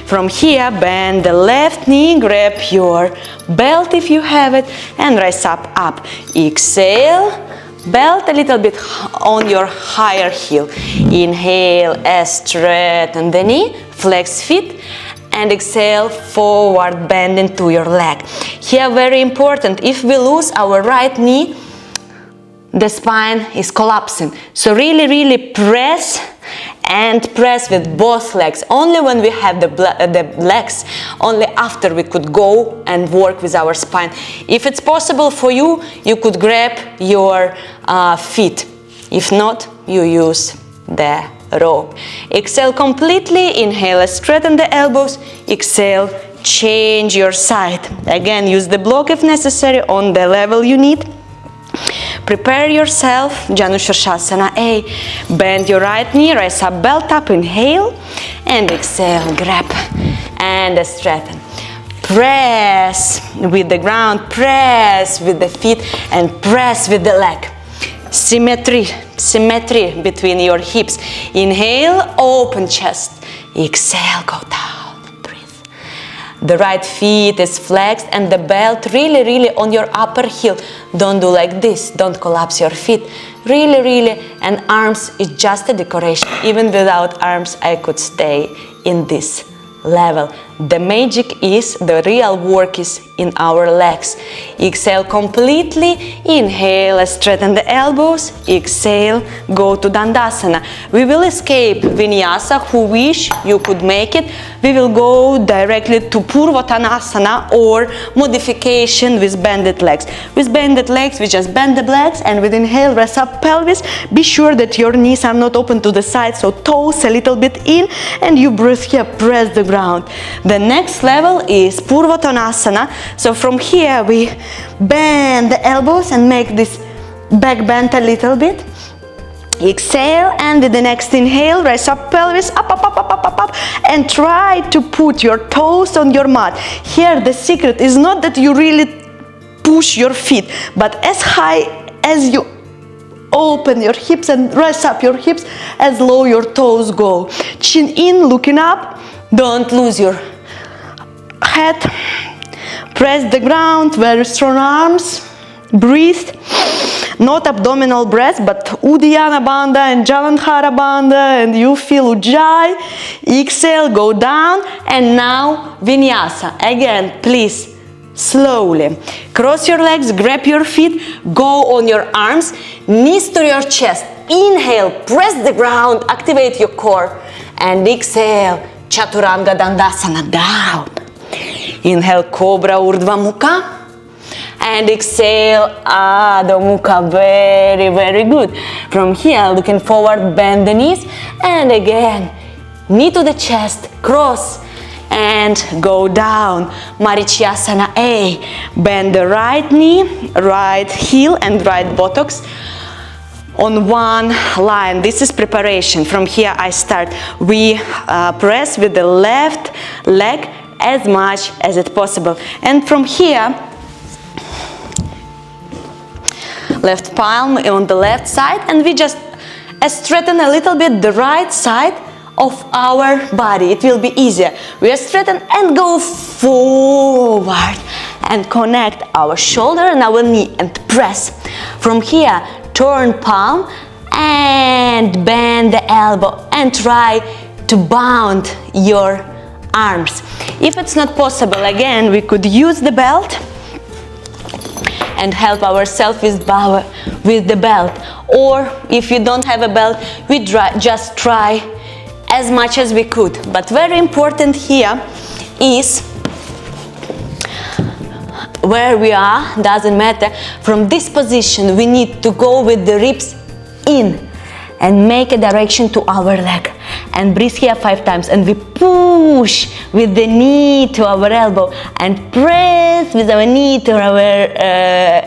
From here, bend the left knee, grab your belt if you have it, and rise up. Exhale, belt a little bit on your higher heel. Inhale, straighten the knee, flex feet, and exhale, forward bend into your leg. Here, very important, if we lose our right knee, the spine is collapsing. So really press and press with both legs. Only when we have the legs, only after we could go and work with our spine. If it's possible for you, you could grab your feet. If not, you use the rope. Exhale completely, inhale, straighten the elbows, exhale, change your side. Again, use the block if necessary on the level you need. Prepare yourself, Janu Shirshasana A. Bend your right knee, rise up, belt up, inhale, and exhale, grab and straighten. Press with the ground, press with the feet, and press with the leg. Symmetry between your hips. Inhale, open chest. Exhale, go down. The right feet is flexed and the belt really on your upper heel. Don't do like this, don't collapse your feet. Really, and arms is just a decoration. Even without arms, I could stay in this level. The magic is, the real work is in our legs. Exhale completely, inhale, straighten the elbows, exhale, go to Dandasana. We will escape Vinyasa, who wish you could make it. We will go directly to Purvottanasana or modification with bended legs. With bended legs, we just bend the legs and with inhale, rest up pelvis. Be sure that your knees are not open to the side, so toes a little bit in, and you breathe here, press the ground. The next level is Purvottanasana. So from here we bend the elbows and make this back bend a little bit. Exhale, and with the next inhale, raise up pelvis, up, and try to put your toes on your mat. Here the secret is not that you really push your feet, but as high as you open your hips and raise up your hips, as low your toes go. Chin in, looking up, don't lose your head. Press the ground, very strong arms, breathe. Not abdominal breath, but Uddiyana Bandha and Jalandhara Bandha, and you feel Ujjayi. Exhale, go down, and now Vinyasa. Again, please, slowly. Cross your legs, grab your feet, go on your arms, knees to your chest. Inhale, press the ground, activate your core, and exhale, Chaturanga Dandasana, down. Inhale, Cobra Urdhva Mukha. And exhale, Adho Mukha, very good. From here, looking forward, bend the knees, and again, knee to the chest, cross, and go down. Marichyasana A. Bend the right knee, right heel, and right buttocks on one line. This is preparation. From here I start. We press with the left leg as much as it's possible. And from here, left palm on the left side, and we just straighten a little bit the right side of our body. It will be easier. We straighten and go forward and connect our shoulder and our knee and press. From here, turn palm and bend the elbow and try to bound your arms. If it's not possible, again, we could use the belt and help ourselves with the belt. Or if you don't have a belt, we just try as much as we could. But very important here is where we are, doesn't matter. From this position, we need to go with the ribs in and make a direction to our leg. And breathe here 5 times. And we push with the knee to our elbow and press with our knee to our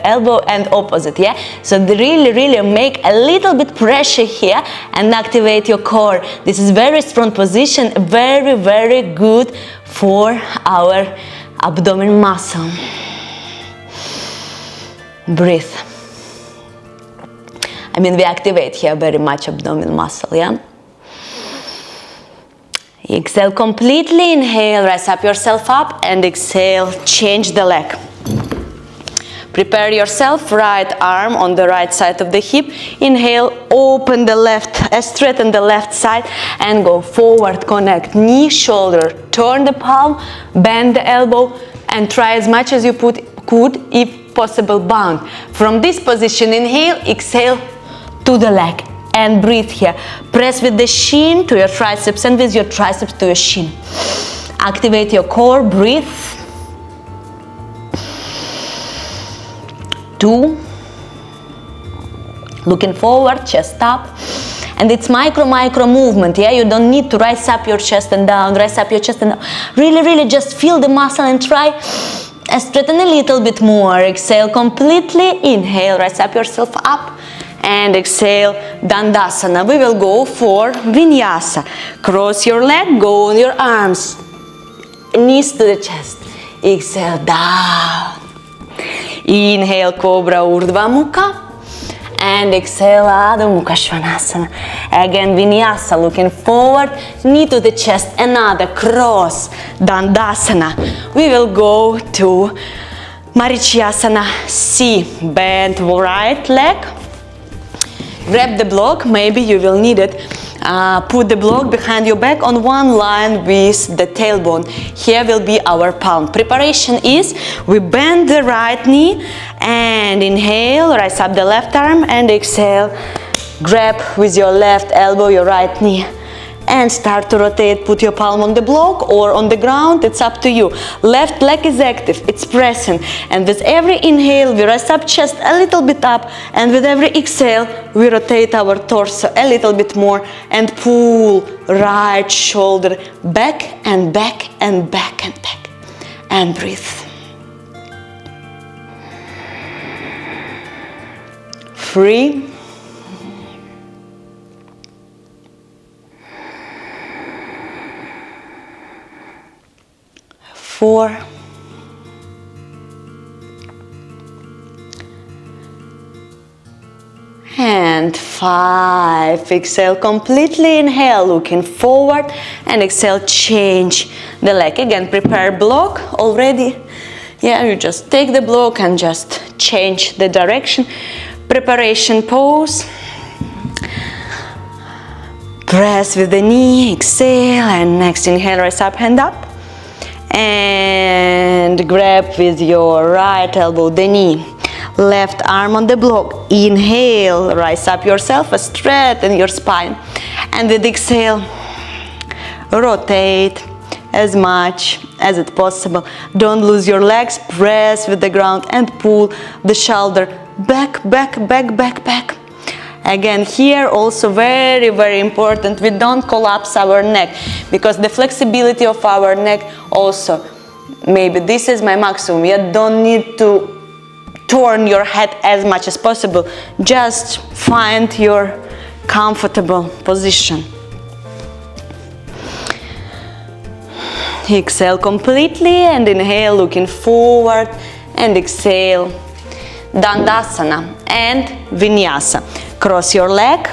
elbow and opposite, yeah? So really make a little bit pressure here and activate your core. This is very strong position, very good for our abdomen muscle. Breathe. I mean, we activate here very much abdominal muscle, yeah? Exhale completely, inhale, rise up yourself up, and exhale, change the leg. Prepare yourself, right arm on the right side of the hip. Inhale, open the left, straighten the left side and go forward, connect knee, shoulder, turn the palm, bend the elbow and try as much as you could, if possible, bound. From this position, inhale, exhale to the leg. And breathe here. Press with the shin to your triceps and with your triceps to your shin. Activate your core. Breathe. 2. Looking forward, chest up. And it's micro movement, yeah? You don't need to rise up your chest and down, rise up your chest and down. Really just feel the muscle and try straighten a little bit more. Exhale completely. Inhale, rise up yourself up. And exhale, Dandasana. We will go for Vinyasa. Cross your leg, go on your arms. Knees to the chest. Exhale, down. Inhale, Cobra Urdhva Mukha. And exhale, Adho Mukha Svanasana. Again, Vinyasa, looking forward, knee to the chest. Another cross, Dandasana. We will go to Marichyasana C. Bend right leg. Grab the block, maybe you will need it. Put the block behind your back on one line with the tailbone. Here will be our palm. Preparation is we bend the right knee and inhale, rise up the left arm and exhale. Grab with your left elbow your right knee and start to rotate. Put your palm on the block or on the ground, it's up to you. Left leg is active, it's pressing. And with every inhale, we rise up chest a little bit up. And with every exhale, we rotate our torso a little bit more and pull right shoulder back and back and back and back. And breathe. 3. 4. And 5. Exhale completely. Inhale, looking forward, and exhale, change the leg. Again, prepare block already. Yeah, you just take the block and just change the direction. Preparation pose. Press with the knee, exhale, and next inhale, rise up, hand up. And grab with your right elbow the knee. Left arm on the block. Inhale, rise up yourself, straighten your spine. And with exhale, rotate as much as it's possible. Don't lose your legs, press with the ground and pull the shoulder back, back, back, back, back. Again, here also very, very important, we don't collapse our neck, because the flexibility of our neck also, maybe this is my maximum. You don't need to turn your head as much as possible. Just find your comfortable position. Exhale completely and inhale, looking forward, and exhale, Dandasana and Vinyasa. Cross your leg,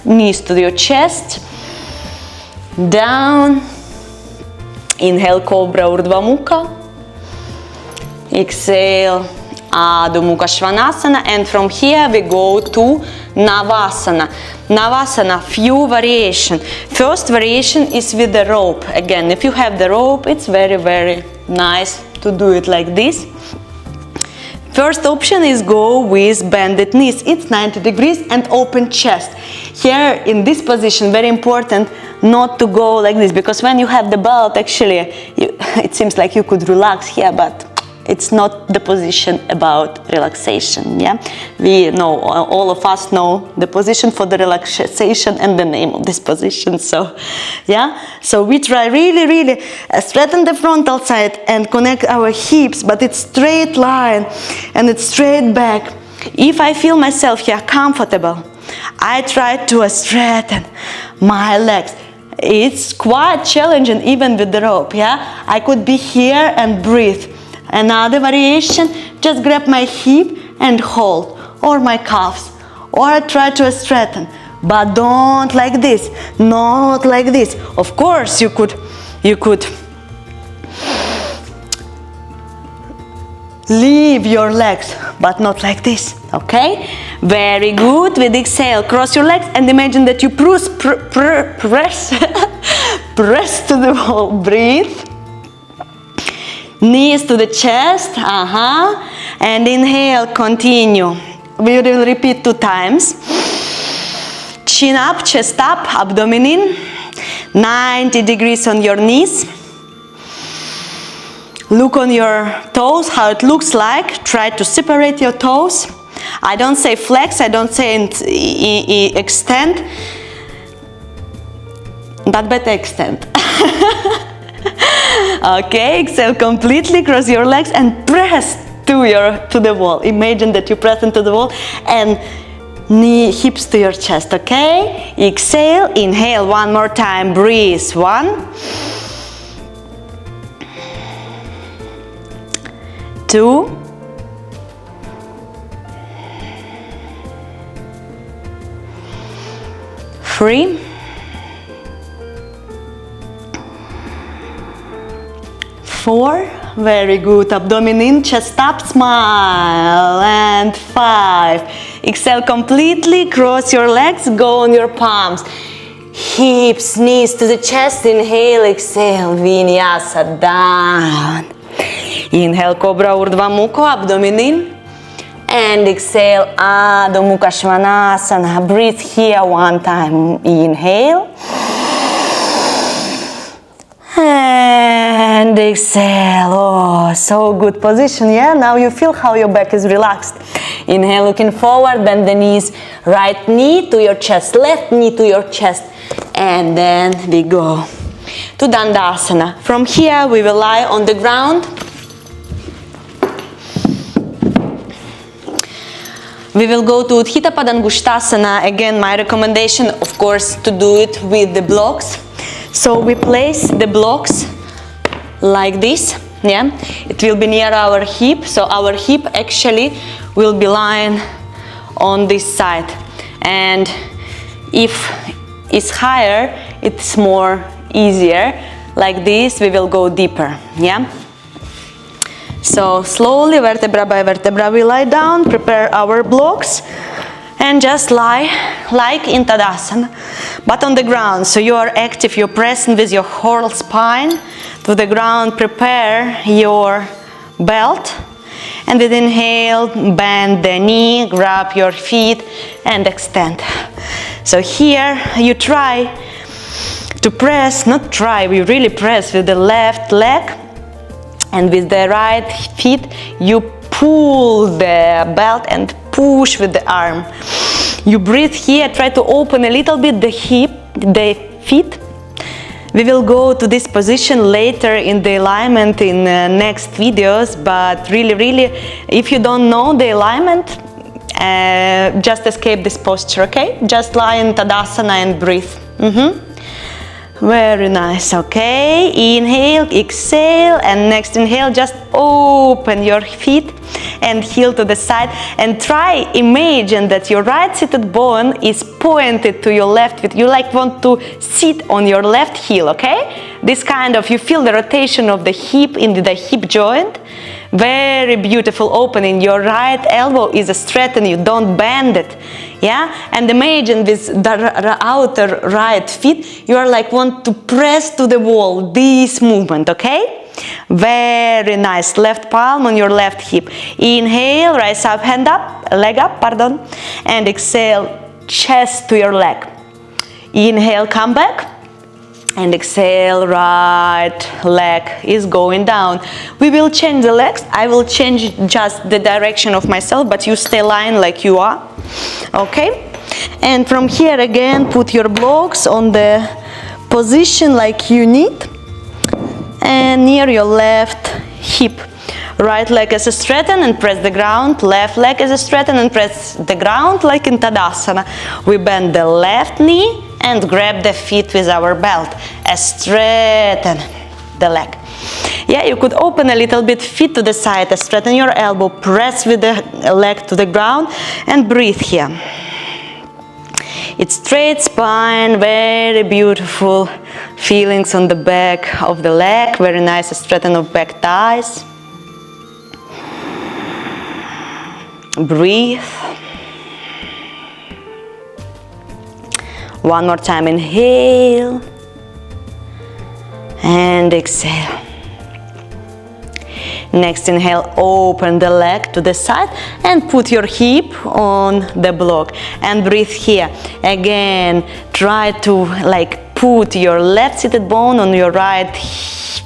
knees to your chest, down, inhale, Cobra Urdhva Mukha, exhale, Adho Mukha Svanasana, and from here we go to Navasana. Navasana, few variation. First variation is with the rope. Again, if you have the rope, it's very, very nice to do it like this. First option is go with bended knees. It's 90 degrees and open chest. Here in this position, very important not to go like this, because when you have the belt, actually, it seems like you could relax here, but it's not the position about relaxation. Yeah, we know, all of us know the position for the relaxation and the name of this position. So yeah, so we try really straighten the frontal side and connect our hips, but it's straight line and it's straight back. If I feel myself here comfortable, I try to straighten my legs. It's quite challenging even with the rope. Yeah, I could be here and breathe. Another variation, just grab my hip and hold, or my calves, or try to straighten, but don't like this, not like this. Of course, you could leave your legs, but not like this, okay? Very good. With exhale, cross your legs and imagine that you press press to the wall. Breathe. Knees to the chest, and inhale, continue. We will repeat 2 times. Chin up, chest up, abdomen in. 90 degrees on your knees. Look on your toes, how it looks like. Try to separate your toes. I don't say flex, I don't say extend, but better extend. Okay, exhale completely, cross your legs and press to the wall. Imagine that you press into the wall and hips to your chest, okay? Exhale, inhale one more time, breathe. 1, 2, 3, 4, very good, abdomen in, chest up, smile, and 5, exhale completely, cross your legs, go on your palms, hips, knees to the chest, inhale, exhale, Vinyasa, down, inhale, Cobra Urdhva Mukha, abdomen in, and exhale, Adho Mukha Svanasana, breathe here 1 time, inhale, and exhale. Oh, so good position. Yeah, now you feel how your back is relaxed. Inhale, looking forward, bend the knees, right knee to your chest, left knee to your chest, and then we go to Dandasana. From here we will lie on the ground. We will go to Utthita Padangushtasana. Again, my recommendation, of course, to do it with the blocks. So we place the blocks like this, yeah? It will be near our hip, so our hip actually will be lying on this side. And if it's higher, it's more easier. Like this, we will go deeper, yeah? So slowly, vertebra by vertebra, we lie down, prepare our blocks, and just lie like in Tadasana, but on the ground. So you are active, you're pressing with your whole spine to the ground. Prepare your belt, and with inhale, bend the knee, grab your feet and extend. So here you try to press, not try, we really press with the left leg, and with the right feet you pull the belt and push with the arm. You breathe here, try to open a little bit the feet. We will go to this position later in the alignment in next videos, but really, if you don't know the alignment, just escape this posture, okay? Just lie in Tadasana and breathe. Very nice, okay? Inhale, exhale, and next inhale, just open your feet and heel to the side, and try imagine that your right seated bone is pointed to your left foot. You like want to sit on your left heel, okay? This kind of, you feel the rotation of the hip into the hip joint. Very beautiful opening. Your right elbow is straightened, you don't bend it. Yeah, and imagine with the outer right feet, you are like want to press to the wall, this movement, okay? Very nice. Left palm on your left hip. Inhale, rise up, leg up, pardon, and exhale, chest to your leg. Inhale, come back, and exhale, right leg is going down. We will change the legs. I will change just the direction of myself, but you stay lying like you are. Okay, and from here again put your blocks on the position like you need, and near your left hip. Right leg is straighten and press the ground, left leg is straighten and press the ground like in Tadasana. We bend the left knee and grab the feet with our belt, straighten the leg. Yeah, you could open a little bit, feet to the side, straighten your elbow, press with the leg to the ground, and breathe here. It's straight spine, very beautiful feelings on the back of the leg, very nice straighten of back thighs. Breathe. One more time, inhale and exhale. Next inhale, open the leg to the side and put your hip on the block and breathe here. Again, try to like put your left seated bone on your right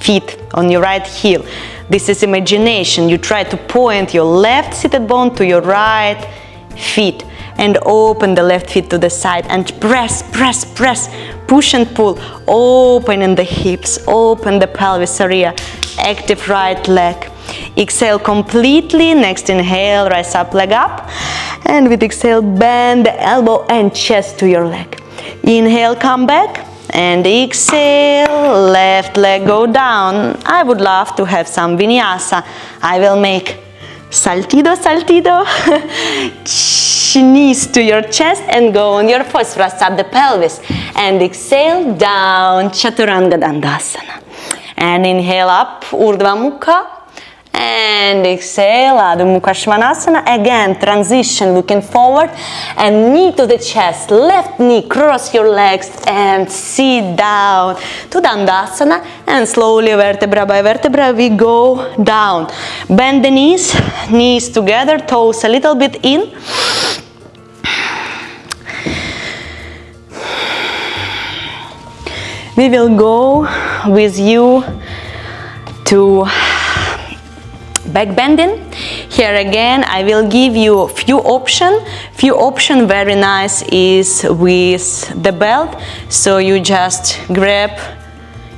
feet, on your right heel. This is imagination. You try to point your left seated bone to your right feet and open the left feet to the side and press, press, press, push and pull, open in the hips, open the pelvis area, active right leg. Exhale completely. Next inhale, rise up, leg up, and with exhale bend the elbow and chest to your leg. Inhale, come back, and exhale, left leg go down. I would love to have some vinyasa. I will make saltido, saltido, knees to your chest and go on your foot, thrust up the pelvis, and exhale down, Chaturanga Dandasana, and inhale up, Urdhva Mukha, and exhale, Adho Mukha Svanasana. Again, transition, looking forward, and knee to the chest, left knee, cross your legs, and sit down to Dandasana, and slowly, vertebra by vertebra, we go down. Bend the knees, knees together, toes a little bit in. We will go with you to back bending. Here again I will give you a few options. Very nice is with the belt, so you just grab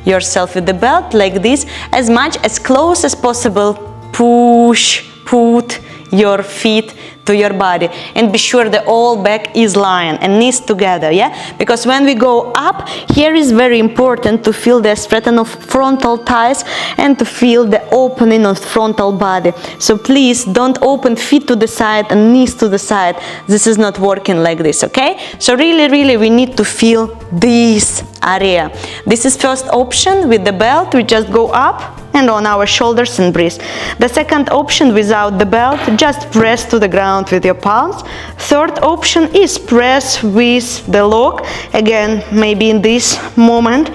yourself with the belt like this, as much as close as possible. Push, put your feet to your body, and be sure the whole back is lying and knees together, yeah? Because when we go up, here is very important to feel the straighten of frontal thighs and to feel the opening of frontal body. So please don't open feet to the side and knees to the side. This is not working like this, okay? So really we need to feel this area. This is first option with the belt. We just go up and on our shoulders and breathe. The second option without the belt, just press to the ground with your palms. Third option is press with the lock. Again, maybe in this moment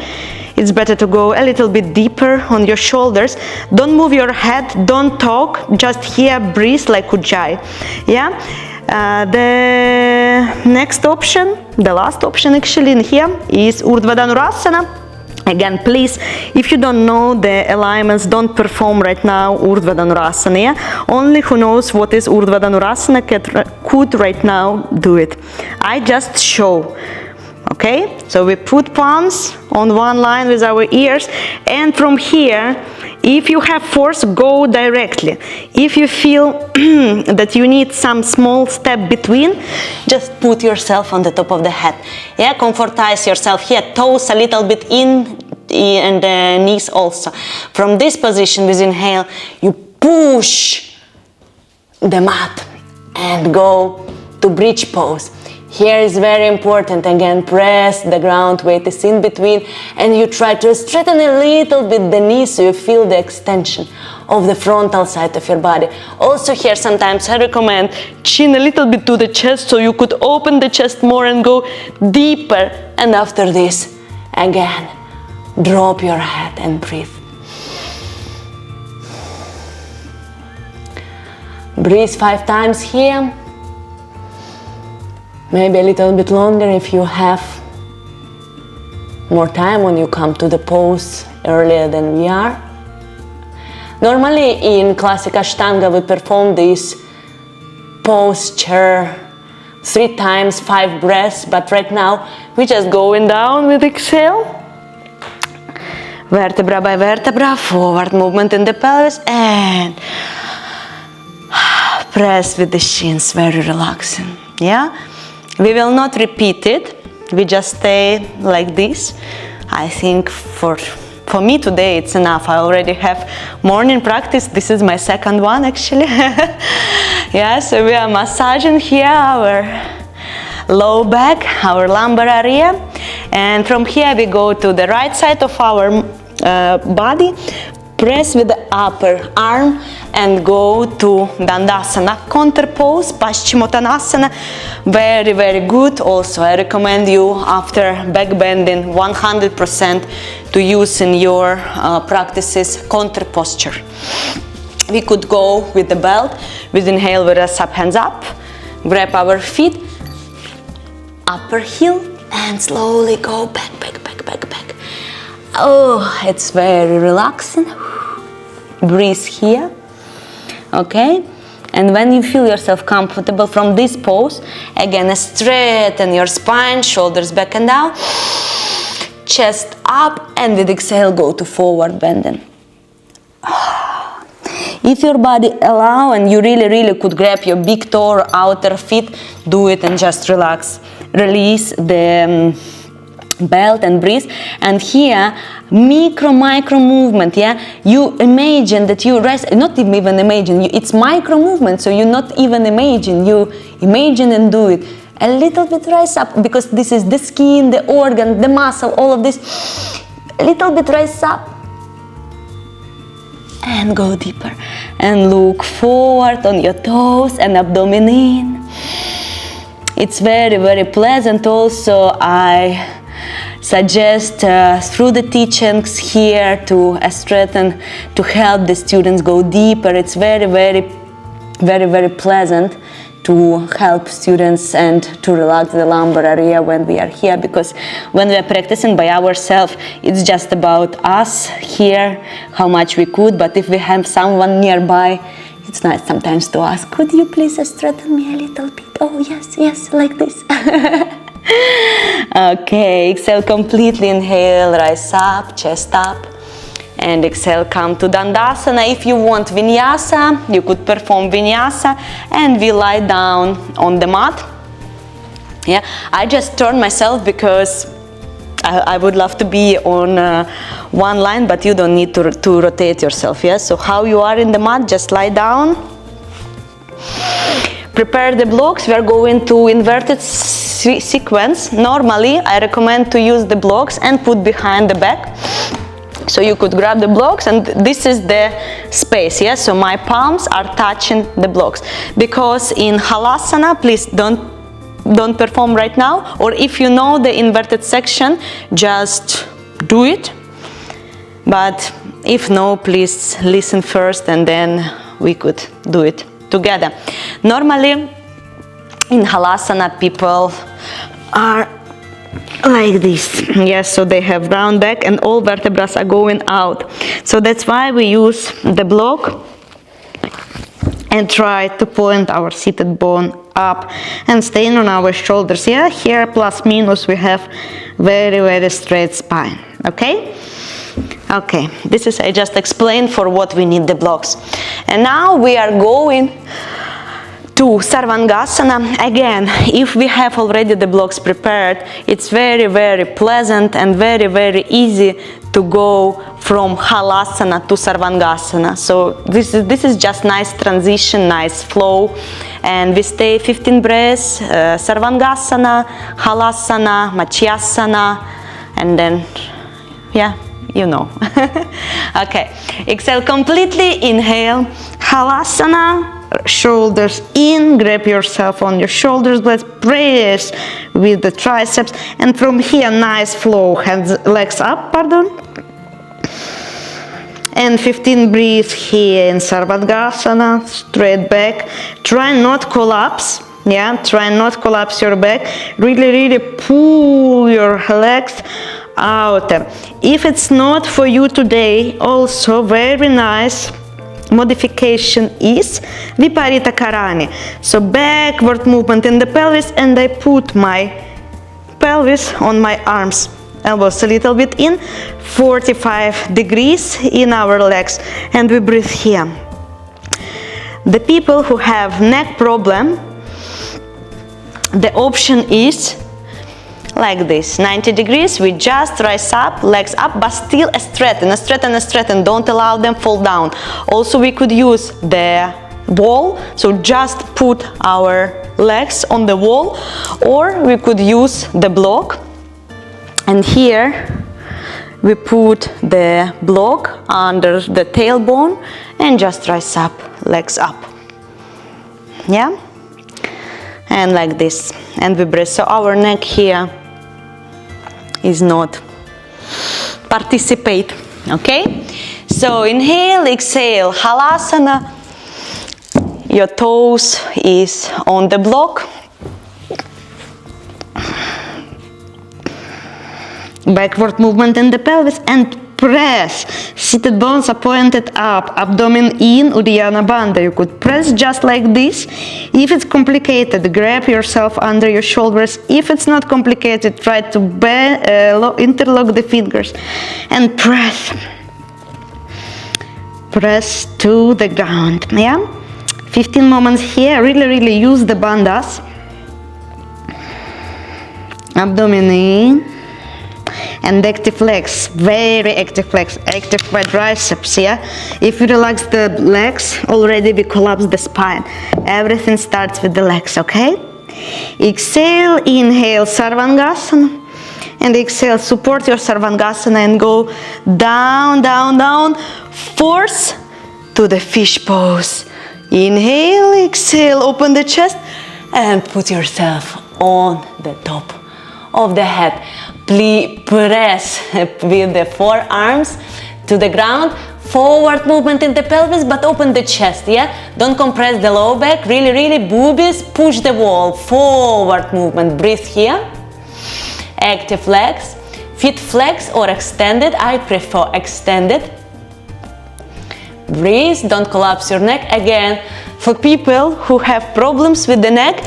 it's better to go a little bit deeper on your shoulders. Don't move your head, don't talk, just here breathe like Ujjayi. Yeah. The next option, the last option actually in here, is Urdhva Dhanurasana. Again, please, if you don't know the alignments, don't perform right now Urdhva Dhanurasana. Yeah? Only who knows what is Urdhva Dhanurasana could right now do it. I just show. Okay, so we put palms on one line with our ears, and from here, if you have force, go directly. If you feel that you need some small step between, just put yourself on the top of the head. Yeah, comfortize yourself here, toes a little bit in and the knees also. From this position, with inhale, you push the mat and go to bridge pose. Here is very important, again, press the ground, weight is in between, and you try to straighten a little bit the knees so you feel the extension of the frontal side of your body. Also here sometimes I recommend chin a little bit to the chest so you could open the chest more and go deeper, and after this, again, drop your head and breathe. Breathe 5 times here. Maybe a little bit longer if you have more time when you come to the pose earlier than we are. Normally in classic Ashtanga we perform this posture 3 times, 5 breaths, but right now we're just going down with exhale. Vertebra by vertebra, forward movement in the pelvis, and press with the shins, very relaxing. Yeah? We will not repeat it, we just stay like this. I think for me today it's enough. I already have morning practice, this is my second one actually. Yeah, so we are massaging here our low back, our lumbar area, and from here we go to the right side of our body, press with the upper arm and go to Dandasana, counter pose, Paschimottanasana, very, very good. Also, I recommend you after back bending 100% to use in your practices counter posture. We could go with the belt, with inhale, we rest up, hands up, grab our feet, upper heel, and slowly go back, back, back, back, back. Oh, it's very relaxing. Breathe here. Okay, and when you feel yourself comfortable from this pose, again straighten your spine, shoulders back and down, chest up, and with exhale go to forward bending. If your body allow and you really could grab your big toe or outer feet, do it and just relax. Release the belt and breathe. And here micro movement. Yeah, you imagine that you rest, not even imagine, it's micro movement, so you not even imagine, you imagine and do it. A little bit rise up, because this is the skin, the organ, the muscle, all of this. A little bit rise up and go deeper and look forward on your toes and abdomen in. It's very pleasant. Also I suggest through the teachings here to strengthen, to help the students go deeper. It's very pleasant to help students and to relax the lumbar area when we are here, because when we are practicing by ourselves, it's just about us here, how much we could, but if we have someone nearby, it's nice sometimes to ask, could you please straighten me a little bit? Oh yes, like this. Okay, exhale completely, inhale, rise up, chest up, and exhale, come to Dandasana. If you want Vinyasa, you could perform Vinyasa, and we lie down on the mat. Yeah, I just turn myself because I would love to be on one line, but you don't need to rotate yourself. Yeah, so how you are in the mat, just lie down. Prepare the blocks. We are going to inverted sequence. Normally, I recommend to use the blocks and put behind the back. So you could grab the blocks, and this is the space, yes? So my palms are touching the blocks. Because in Halasana, please don't perform right now, or if you know the inverted section, just do it. But if no, please listen first, and then we could do it together. Normally, in Halasana, people are like this. Yes, so they have round back and all vertebrae are going out. So that's why we use the block and try to point our seated bone up and staying on our shoulders. Yeah, here plus minus we have very, very straight spine. Okay? Okay, this is, I just explained for what we need the blocks. And now we are going to Sarvangasana. Again, if we have already the blocks prepared, it's very, very pleasant and very, very easy to go from Halasana to Sarvangasana. So this is just nice transition, nice flow. And we stay 15 breaths, Sarvangasana, Halasana, Machyasana, and then, yeah, you know. Okay, exhale completely, inhale, Halasana, shoulders in, grab yourself on your shoulders, let's press with the triceps, and from here nice flow, hands, legs up, pardon, and 15 breathe here in Sarvangasana, straight back, try not collapse, yeah, try not collapse your back, really pull your legs out. If it's not for you today, also very nice modification is Viparita Karani. So backward movement in the pelvis, and I put my pelvis on my arms, elbows a little bit in, 45 degrees in our legs, and we breathe here. The people who have neck problem, the option is like this, 90 degrees, we just rise up, legs up, but still straighten, don't allow them fall down. Also we could use the wall, so just put our legs on the wall, or we could use the block, and here we put the block under the tailbone and just rise up, legs up, yeah, and like this, and we breathe. So our neck here is not participate. Okay, so inhale, exhale, Halasana, your toes is on the block, backward movement in the pelvis, and press, seated bones are pointed up, abdomen in, Uddiyana Bandha. You could press just like this. If it's complicated, grab yourself under your shoulders. If it's not complicated, try to interlock the fingers and press to the ground, yeah? 15 moments here, really use the bandhas. Abdomen in, and active legs, very active legs, active quadriceps, yeah? If you relax the legs, already we collapse the spine. Everything starts with the legs, okay? Exhale, inhale, Sarvangasana, and exhale, support your Sarvangasana and go down, force to the fish pose. Inhale, exhale, open the chest, and put yourself on the top of the head. Please press with the forearms to the ground, forward movement in the pelvis, but open the chest, yeah? Don't compress the low back, really boobies, push the wall, forward movement, breathe here. Active legs, feet flex or extended, I prefer extended. Breathe, don't collapse your neck. Again, for people who have problems with the neck,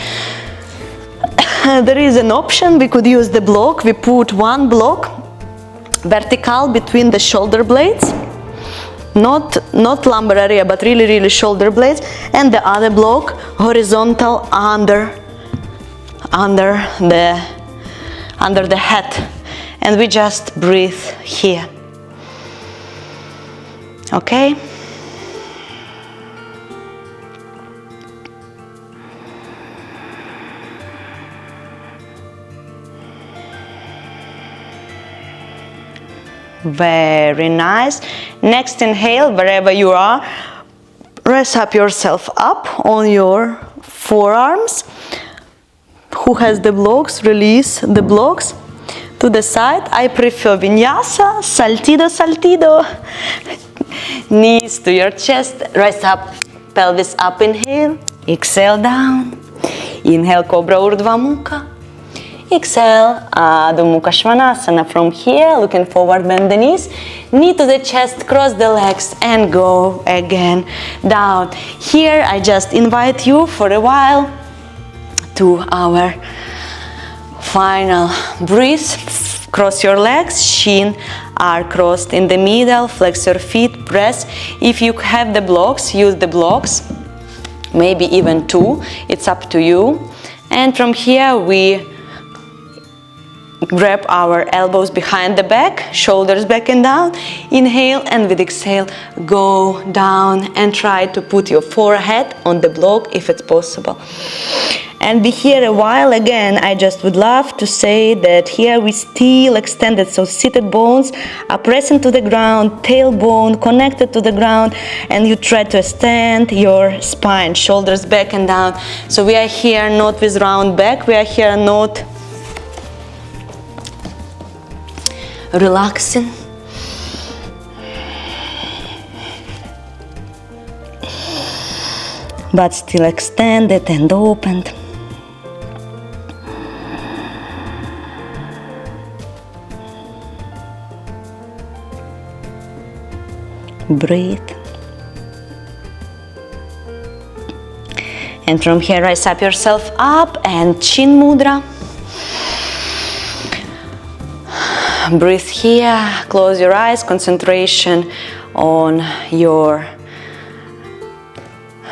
there is an option, we could use the block. We put one block vertical between the shoulder blades, not lumbar area, but really shoulder blades, and the other block horizontal under the head, and we just breathe here. Okay? Very nice. Next inhale, wherever you are, raise up yourself up on your forearms. Who has the blocks, release the blocks to the side. I prefer vinyasa, saltido. Knees to your chest, rise up, pelvis up, inhale, exhale down. Inhale, Cobra Urdhva Mukha. Exhale, Adho Mukha Svanasana. From here, looking forward, bend the knees, knee to the chest, cross the legs, and go again down. Here, I just invite you for a while to our final breath. Cross your legs, shin are crossed in the middle, flex your feet, press. If you have the blocks, use the blocks, maybe even two, it's up to you. And from here we grab our elbows behind the back, shoulders back and down. Inhale, and with exhale, go down and try to put your forehead on the block if it's possible. And be here a while. Again, I just would love to say that here we still extended, so seated bones are pressing to the ground, tailbone connected to the ground, and you try to extend your spine, shoulders back and down. So we are here not with round back, we are here not relaxing. But still extended and opened. Breathe. And from here, rise up yourself up and chin mudra. Breathe here, close your eyes, concentration on your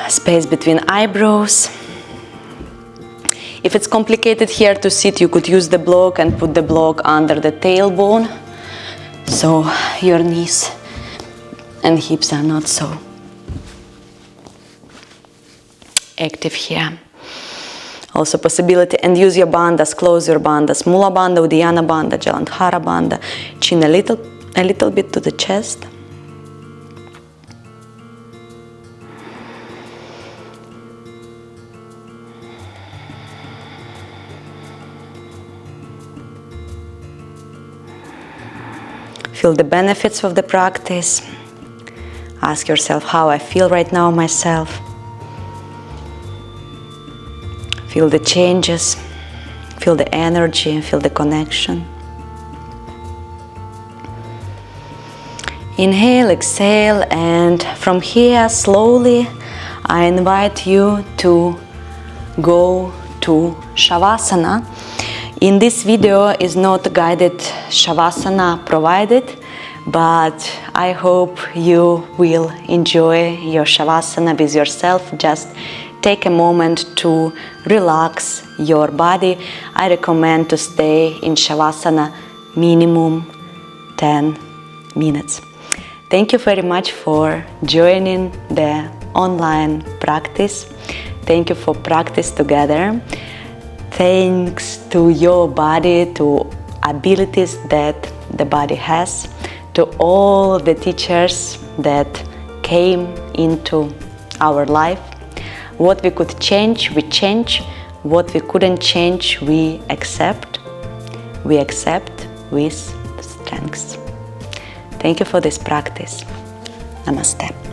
space between eyebrows. If it's complicated here to sit, you could use the block and put the block under the tailbone, so your knees and hips are not so active here. Also possibility, and use your bandhas, close your bandhas, Mula Bandha, Uddiyana Bandha, Jalandhara Bandha, chin a little bit to the chest. Feel the benefits of the practice. Ask yourself how I feel right now myself. Feel the changes, feel the energy, feel the connection. Inhale, exhale, and from here slowly I invite you to go to Shavasana. In this video is not guided Shavasana provided, but I hope you will enjoy your Shavasana with yourself. Just take a moment to relax your body. I recommend to stay in Shavasana minimum 10 minutes. Thank you very much for joining the online practice. Thank you for practice together. Thanks to your body, to abilities that the body has, to all the teachers that came into our life. What we could change, we change. What we couldn't change, we accept. We accept with strength. Thank you for this practice. Namaste.